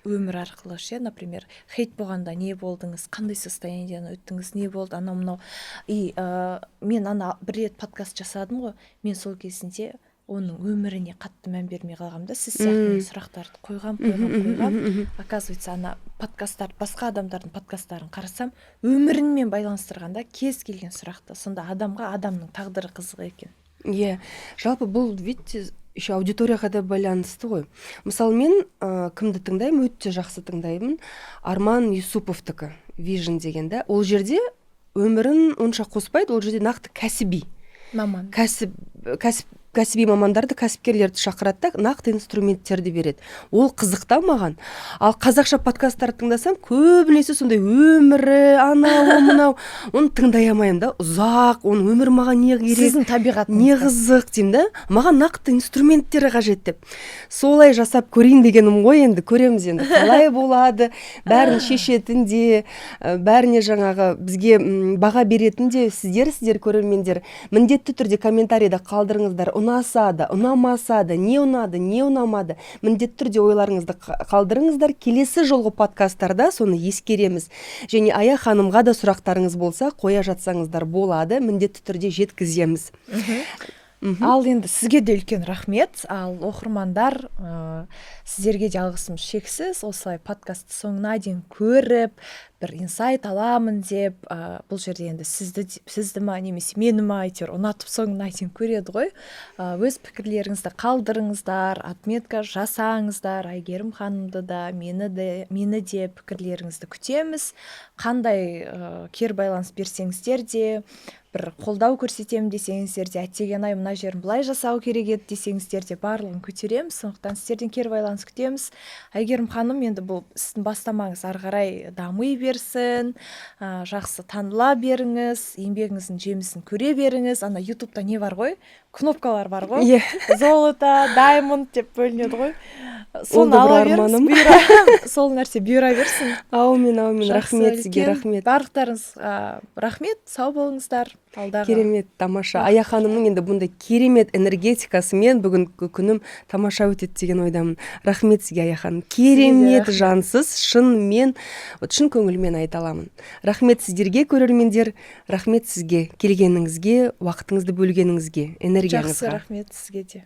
Өмір арқылы ше, например, хейт болғанда не болдыңыз, қандай состояниеден өттіңіз, не болды, анау-мынау. Мен бір рет подкаст жасадым ғой, мен сол кезінде оның өміріне қатты мән бермей қалғанмын да, сіз сияқты сұрақтарды қойғам. Оказывается, басқа адамдардың подкасттарын қарасам, өмірінмен байланыстырғанда кез келген сұрақты, сонда адамға адамның тағдыры қызық екен. Иә, жалпы бұл видите, еще аудиторияға да байланысты ғой. Мысалы, мен кімді тыңдаймын, өте жақсы тыңдаймын, Арман Юсуповтікі, Vision деген да. Ол жерде өмірін онша қоспайды, ол жерде нақты кәсіби маман. Кәсіби мамандарды, кәсіпкерлерді шақырады да, нақты инструменттерді береді. Ол қызықта маған. Ал қазақша подкасттарды тыңдасам, көбінесе сондай өмірі, анау, оны тыңдай алмаймын да. Ұзақ, оның өмір маған не керек? Сіздің табиғатыңыз. Не қызық деймін да. Маған нақты инструменттері қажет деп. Солай жасап көрейін дегенім ғой, енді көреміз енді. Қалай болады, бәрін шешетін де, бәріне жаңағы бізге баға беретін де сіздер көрермендер. Міндетті түрде комментарийда қалдырыңыздар. Ұнаса да, ұнамаса да, не ұнады, не ұнамады. Міндетті түрде ойларыңызды қалдырыңыздар. Келесі жолғы подкасттарда соны ескереміз. Және Ая ханымға да сұрақтарыңыз болса, қоя жатсаңыздар болады. Міндетті түрде жеткіземіз. Ал енді сізге де үлкен рахмет. Ал оқырмандар, сіздерге де алғысым шексіз. Осылай подкастты соңына дейін көріп, бір инсайт аламын деп, бұл жерде енді сізді ма, немесе мені ма әйтеуір ұнатып соңына дейін көреді ғой. Өз пікірлеріңізді қалдырыңыздар, отметка жасаңыздар. Айгерім ханымды да, мені де пікірлеріңізді күтеміз. Қандай кері байланыс берсеңіздер де, бір қолдау көрсетемін десеңіздер де, әттеген ай мына жерін былай жасау керек еді десеңіздер де, барлығын көтереміз. Сондықтан сіздерден кері байланыс күтеміз. Айгерім ханым, енді бұл сіздің бастамаңыз ары қарай дами берсін, жақсы таныла беріңіз, еңбегіңіздің жемісін көре беріңіз. Ана ютубта не бар ғой? Кнопкалар бар ғой? Золото, даймонд деп бөлінеді ғой. Соны ала беріңіз, сол нәрсе бұйыра берсін. Аумин, рахмет сізге, рахмет. Барлықтарыңыз рахмет, сау болыңыздар. Керемет, тамаша. Ая ханымның енді бұндай керемет энергетикасымен бүгінгі күнім тамаша өтеді деген ойдамын. Рахмет сізге, Ая ханым. Керемет жансыз, шын көңілмен айта аламын. Рахмет сіздерге, көрермендер. Рахмет сізге келгеніңізге, уақытыңызды бөлгеніңізге, энергияңызға. Жақсы, рахмет сізге де.